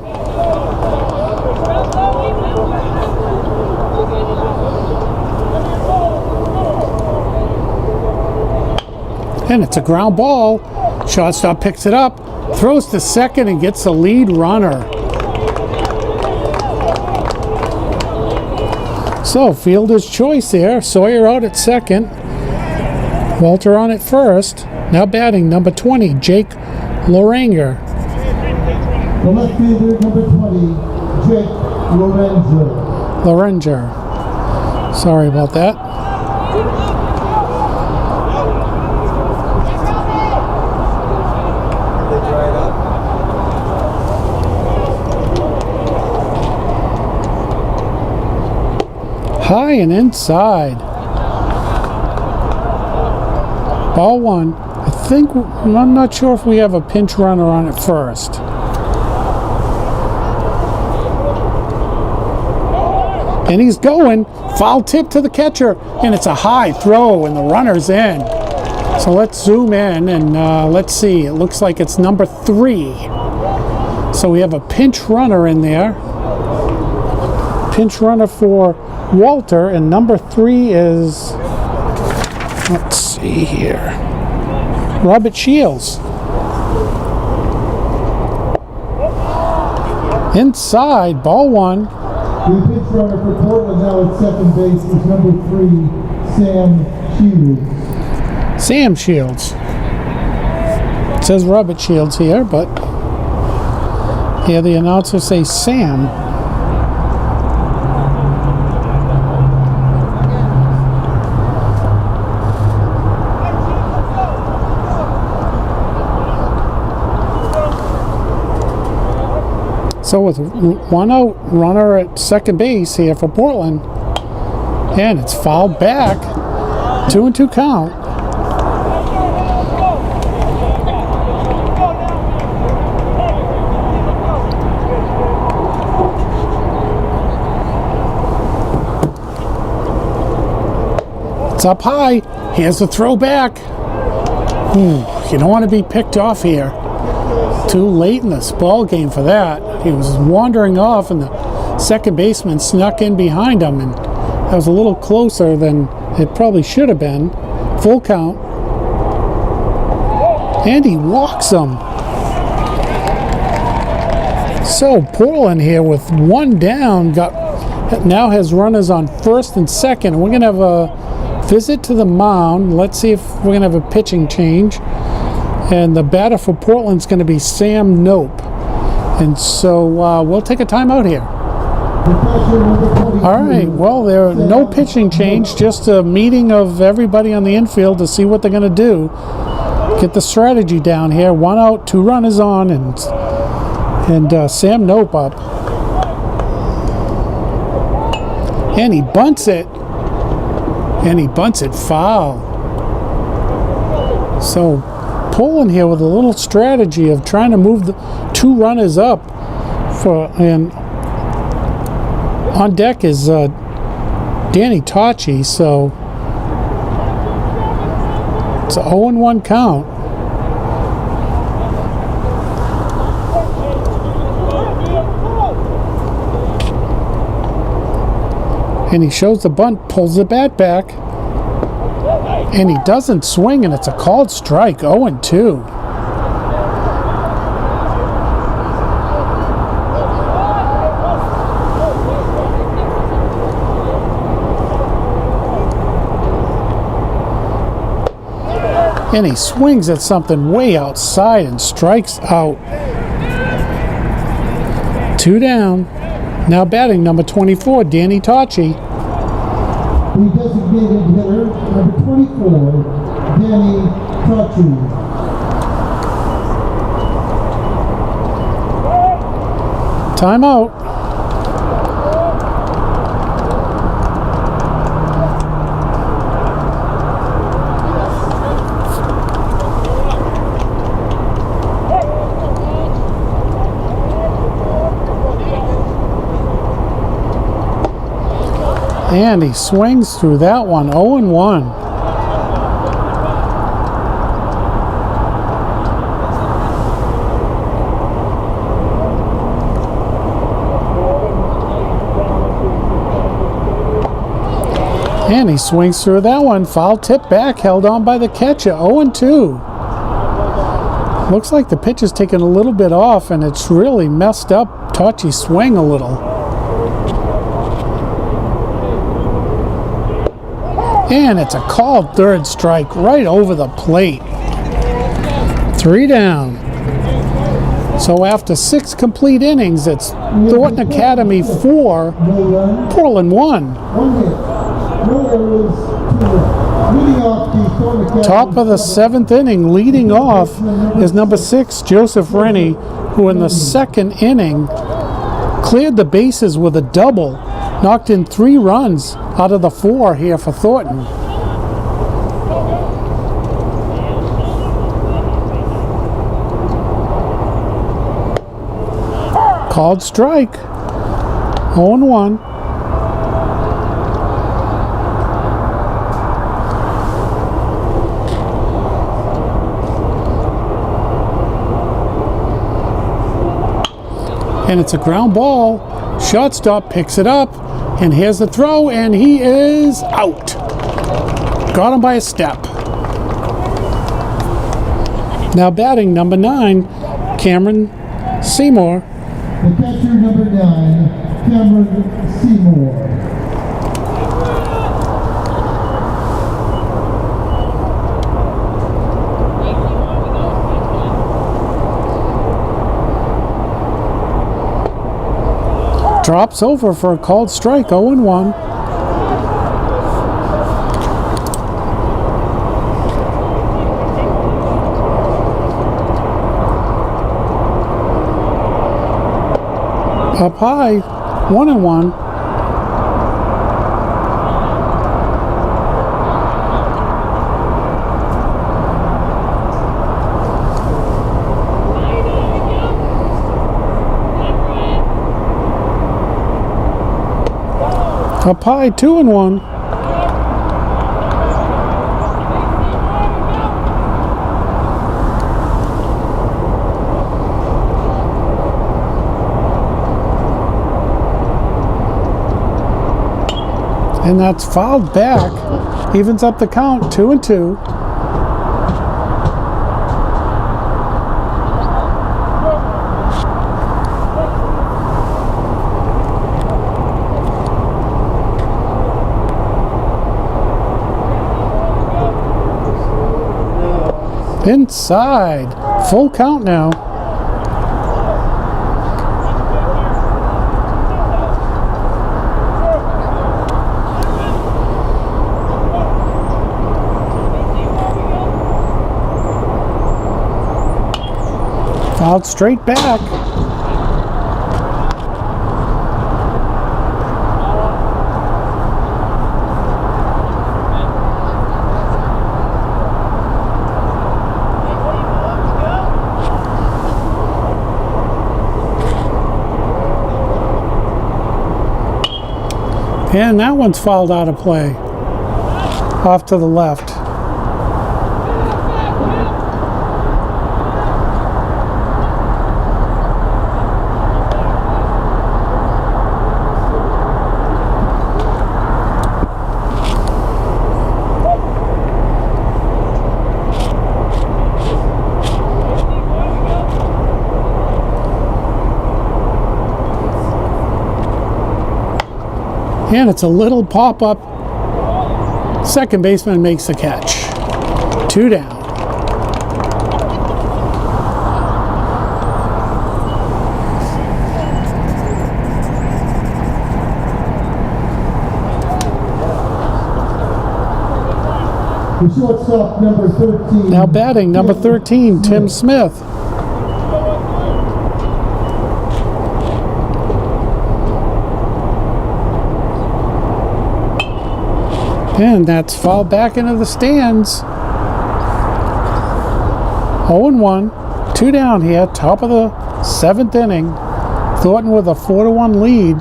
B: And it's a ground ball. Shortstop picks it up, throws to second, and gets the lead runner. So, fielder's choice there. Sawyer out at second. Walter on at first. Now batting, number 20, Jake Loranger.
A: The left fielder, number 20, Jake
B: Loranger. Sorry about that. High and inside. Ball 1. I'm not sure if we have a pinch runner on it first. And he's going. Foul tip to the catcher. And it's a high throw and the runner's in. So let's zoom in and let's see. It looks like it's number 3. So we have a pinch runner in there. Pinch runner for Walter, and number 3 is, let's see here, Robert Shields. Inside, ball 1.
A: The pitch runner for Portland now at second base is number 3, Sam Shields.
B: Sam Shields. It says Robert Shields here, but Hear the announcer say Sam. So with one out, runner at second base here for Portland, and it's fouled back. 2-2 count. It's up high. Here's the throw back. You don't want to be picked off here. Too late in this ball game for that. He was wandering off, and the second baseman snuck in behind him, and that was a little closer than it probably should have been. Full count. And he walks him. So Portland here with one down now has runners on first and second. And we're going to have a visit to the mound. Let's see if we're going to have a pitching change. And the batter for Portland's going to be Sam Nope. And so we'll take a timeout here. All right, well, there are no pitching change, just a meeting of everybody on the infield to see what they're going to do. Get the strategy down here. One out, two runners on, and Sam Nope up. And he bunts it. And he bunts it foul. So Portland here with a little strategy of trying to move the two runners up and on deck is Danny Tocci, so it's a 0-1 count. And he shows the bunt, pulls the bat back, and he doesn't swing, and it's a called strike, 0-2. And he swings at something way outside and strikes out. Two down. Now batting number 24, Danny Tocci.
A: The designated hitter, number 24, Danny Tocci.
B: Timeout. And he swings through that one, 0-1. And he swings through that one, foul tip back, held on by the catcher, 0-2. Looks like the pitch is taking a little bit off, and it's really messed up Tocci's swing a little. And it's a called third strike right over the plate. 3 down. So after 6 complete innings, it's Thornton Academy 4, Portland 1. Top of the 7th inning, leading off is number 6, Joseph Rennie, who in the 2nd inning cleared the bases with a double, knocked in 3 runs out of the 4 here for Thornton. Called strike. 0-1. And it's a ground ball. Shortstop picks it up. And here's the throw, and he is out. Got him by a step. Now batting number 9, Cameron Seymour.
A: The catcher, number 9, Cameron Seymour.
B: Drops over for a called strike, 0-1. Up high, 1-1. Up high, 2-1. And that's fouled back. Evens up the count, 2-2. Inside. Full count now. Fouled straight back. And that one's fouled out of play. Off to the left. And it's a little pop-up. Second baseman makes the catch. 2 down.
A: The shortstop, number 13.
B: Now batting, number 13, Tim Smith. And that's fouled back into the stands. 0-1. 2 down here, top of the 7th inning. Thornton with a 4-1 lead.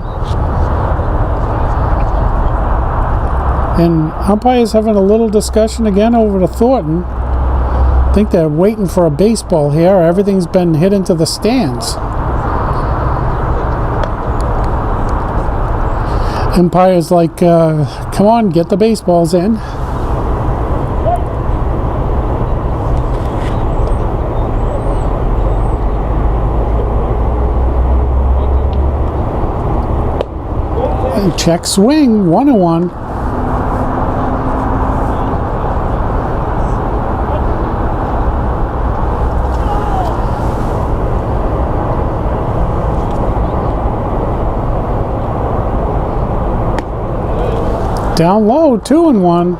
B: And umpires having a little discussion again over to Thornton. I think they're waiting for a baseball here. Everything's been hit into the stands. Umpire's like, come on, get the baseballs in. And check swing, 1-1. Down low, 2-1.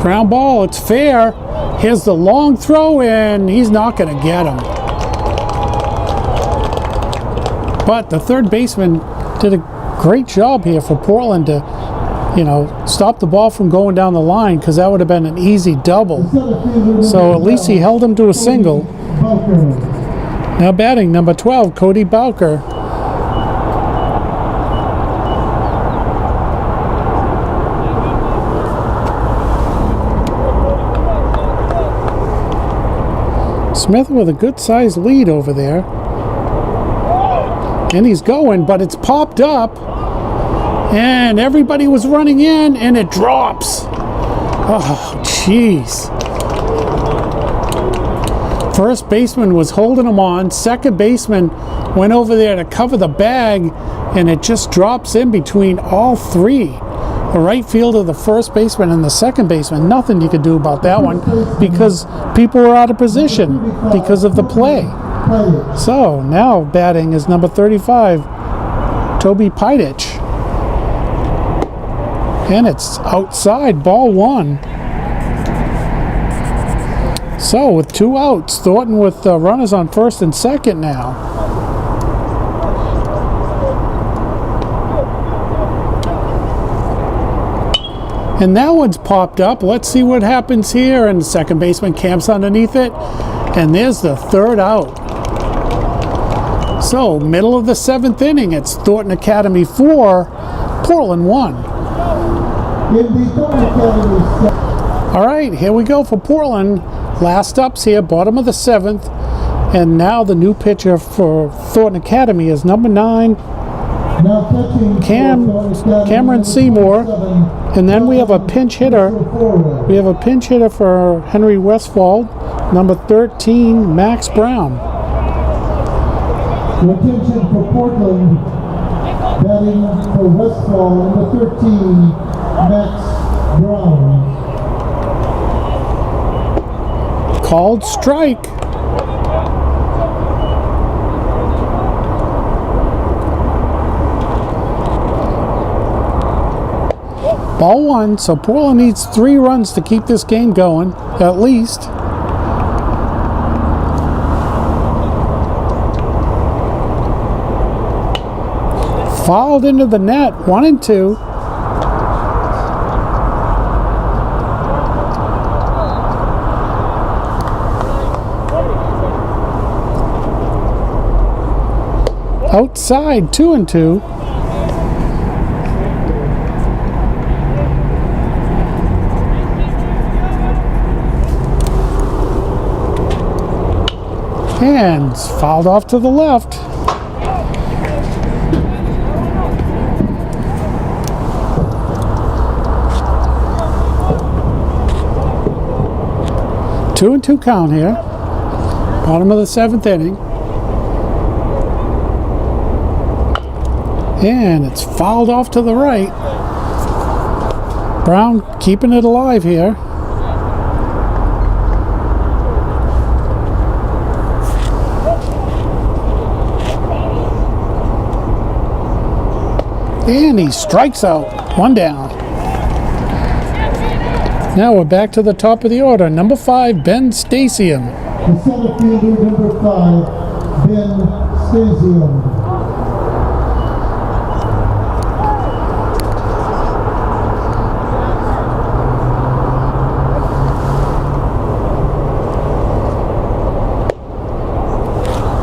B: Ground ball, it's fair. Here's the long throw, and he's not going to get him. But the third baseman did a great job here for Portland to, stop the ball from going down the line, because that would have been an easy double. So at least he held him to a single. Now batting, number 12, Cody Bowker. Smith with a good-sized lead over there. And he's going, but it's popped up. And everybody was running in, and it drops. Oh, jeez. First baseman was holding him on. Second baseman went over there to cover the bag, and it just drops in between all three. The right fielder, the first baseman, and the second baseman. Nothing you could do about that one because people were out of position because of the play. So now batting is number 35, Toby Pidich. And it's outside, ball one. So with 2 outs, Thornton with runners on first and second now. And that one's popped up. Let's see what happens here. And the second baseman camps underneath it. And there's the third out. So middle of the 7th inning, it's Thornton Academy 4, Portland 1. All right, here we go for Portland. Last ups here, bottom of the 7th. And now the new pitcher for Thornton Academy is number 9, Cameron Seymour. And then we have a pinch hitter. We have a pinch hitter for Henry Westfall, number 13, Max Brown.
A: Attention for Portland, batting for Westfall, number 13, Max Brown.
B: Called strike. Ball one, so Portland needs 3 runs to keep this game going, at least. Fouled into the net, 1 and 2. Outside, 2 and 2. And fouled off to the left. Two and 2 count here. Bottom of the 7th inning. And it's fouled off to the right. Brown keeping it alive here. And he strikes out. 1 down. Now we're back to the top of the order. Number 5, Ben Stasium.
A: The center fielder, number 5, Ben Stasium.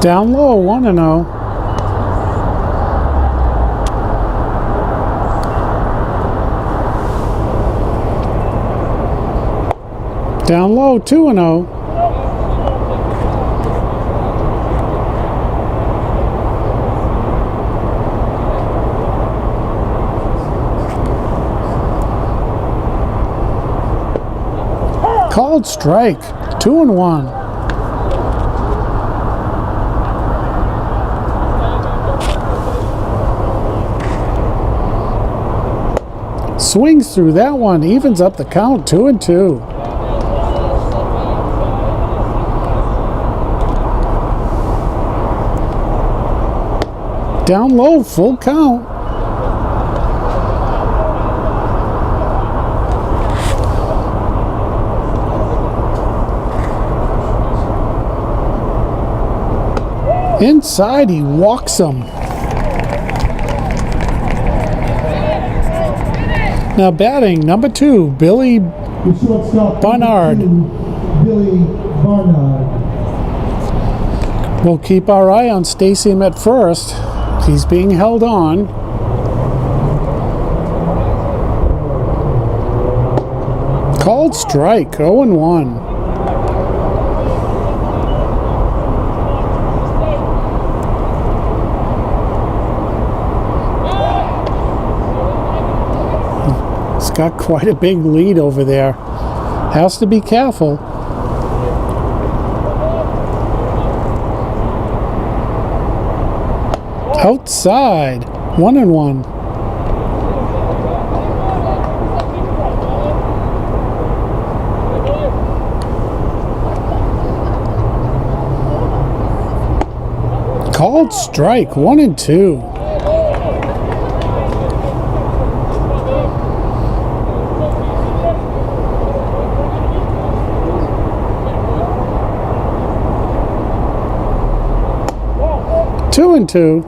B: Down low, 1 and 0. Down low, 2 and 0. Called strike, 2 and 1. Swings through that one, evens up the count, 2 and 2. Down low, full count. Inside, he walks him. Now batting, number 2, Billy Barnard.
A: Billy Barnard.
B: We'll keep our eye on Stasium at first. He's being held on. Called strike, 0 and 1. He's got quite a big lead over there. Has to be careful. Outside, 1-1. Called strike, 1-2. Two and two.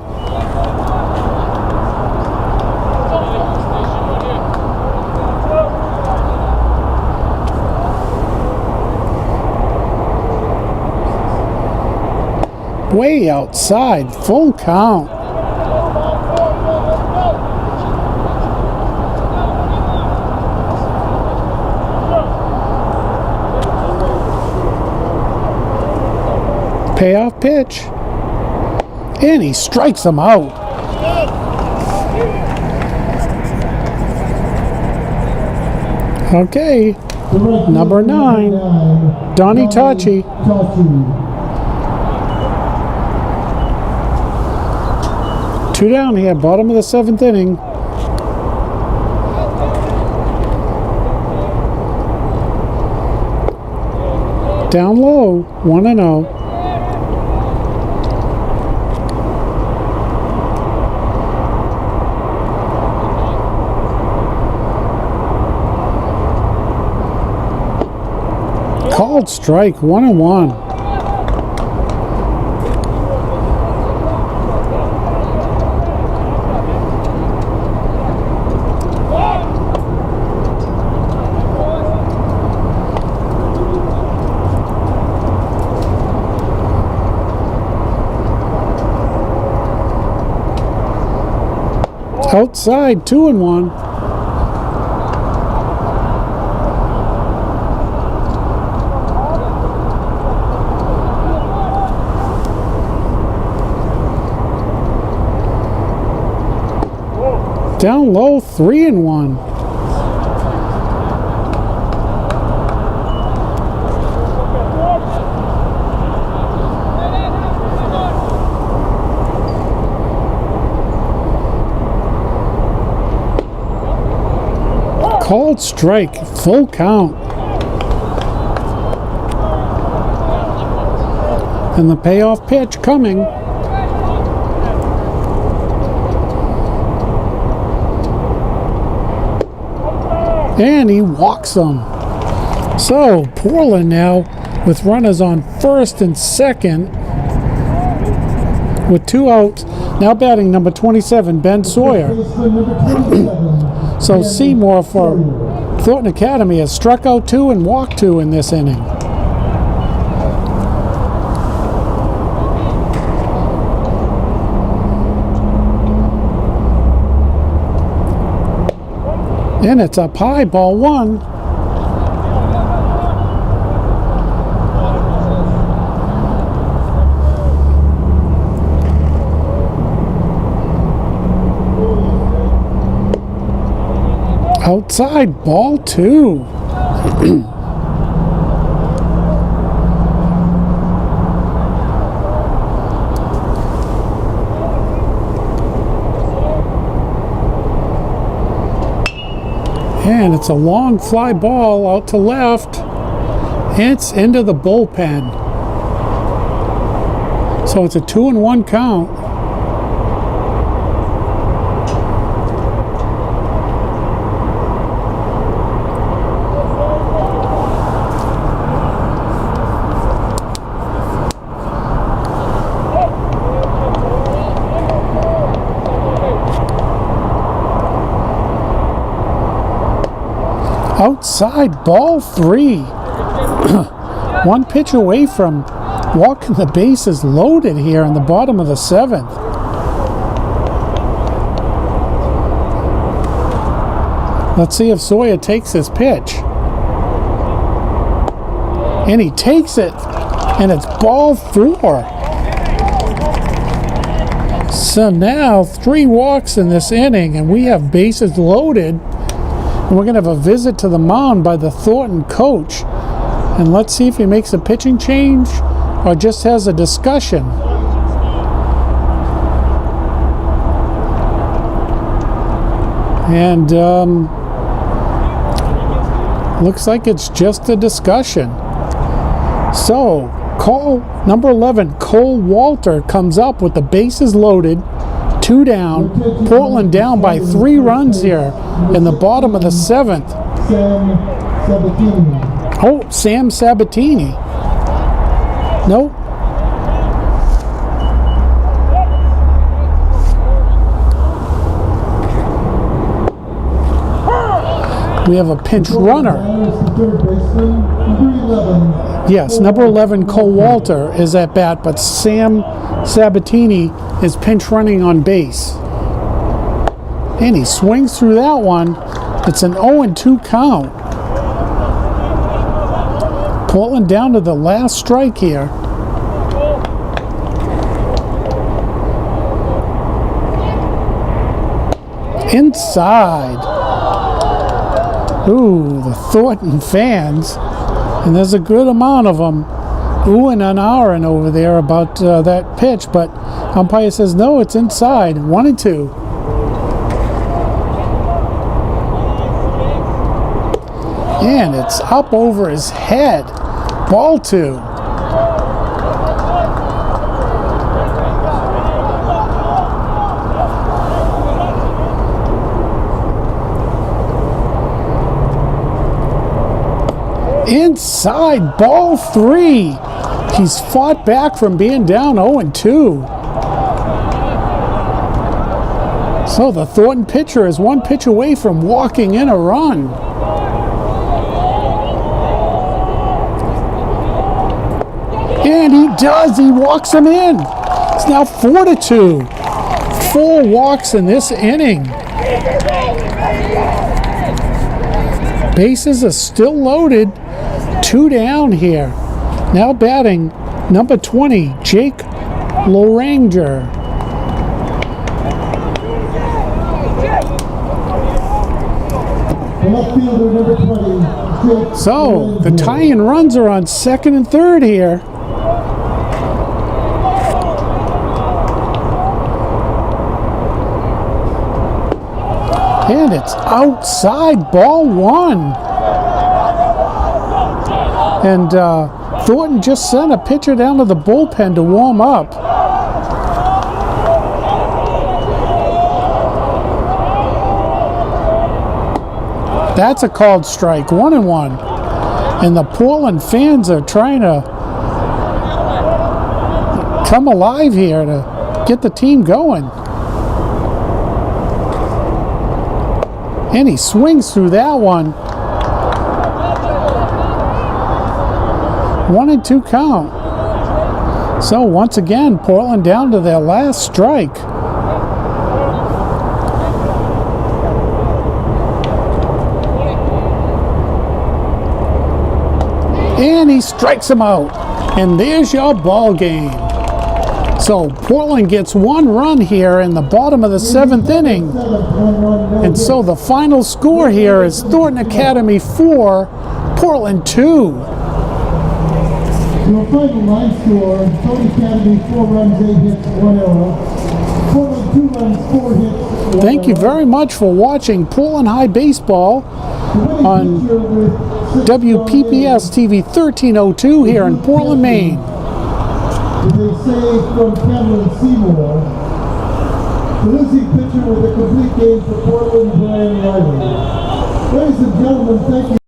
B: Way outside, full count. Payoff pitch. And he strikes him out. Okay, number 9, Donnie Tachi. 2 down here, bottom of the 7th inning. Down low, 1-0. Called strike, 1-1. Outside, 2-1. Down low, 3-1. Called strike, full count. And the payoff pitch coming. And he walks them. So Portland now with runners on first and second with 2 outs. Now batting number 27, Ben Sawyer. So Seymour for Thornton Academy has struck out 2 and walked 2 in this inning. And it's up high, ball 1. Outside, ball 2. And it's a long fly ball out to left. It's into the bullpen. So it's a 2-1 count. Outside, ball 3. 1 pitch away from walking the bases loaded here in the bottom of the 7th. Let's see if Sawyer takes this pitch. And he takes it. And it's ball 4. So now 3 walks in this inning and we have bases loaded. And we're going to have a visit to the mound by the Thornton coach. And let's see if he makes a pitching change or just has a discussion. And looks like it's just a discussion. So, number 11, Cole Walter comes up with the bases loaded, 2 down. Portland down by 3 runs here in the bottom of the 7th.
A: Sam Sabatini.
B: Oh, Sam Sabatini. Nope. We have a pinch runner. Yes, number 11, Cole Walter is at bat, but Sam Sabatini is pinch running on base. And he swings through that one. It's an 0-2 count. Portland down to the last strike here. Inside. Ooh, the Thornton fans, and there's a good amount of them, oohing and ahhing over there about that pitch, but umpire says no, it's inside. 1-2. And it's up over his head. Ball 2. Inside, ball 3. He's fought back from being down 0-2. So the Thornton pitcher is 1 pitch away from walking in a run. And he does. He walks him in. It's now 4-2. 4 walks in this inning. Bases are still loaded. 2 down here. Now batting number 20, Jake Loranger. So the tie-in runs are on 2nd and 3rd here. And it's outside, ball 1. And Thornton just sent a pitcher down to the bullpen to warm up. That's a called strike, 1-1. And the Portland fans are trying to come alive here to get the team going. And he swings through that one. 1-2 count. So once again, Portland down to their last strike. And he strikes him out. And there's your ball game. So Portland gets 1 run here in the bottom of the 7th inning. And so the final score here is Thornton Academy 4, Portland 2.
A: Your final line score, Thornton Academy 4 runs, 8 hits, 1 error. Portland 2 runs, 4 hits, 1
B: Thank you very much for watching Portland High Baseball on WPPS TV 1302 here in Portland, Maine.
A: They save from Cameron Seymour. The losing pitcher with a complete game for Portland, Brian Riley. Ladies and gentlemen, thank you.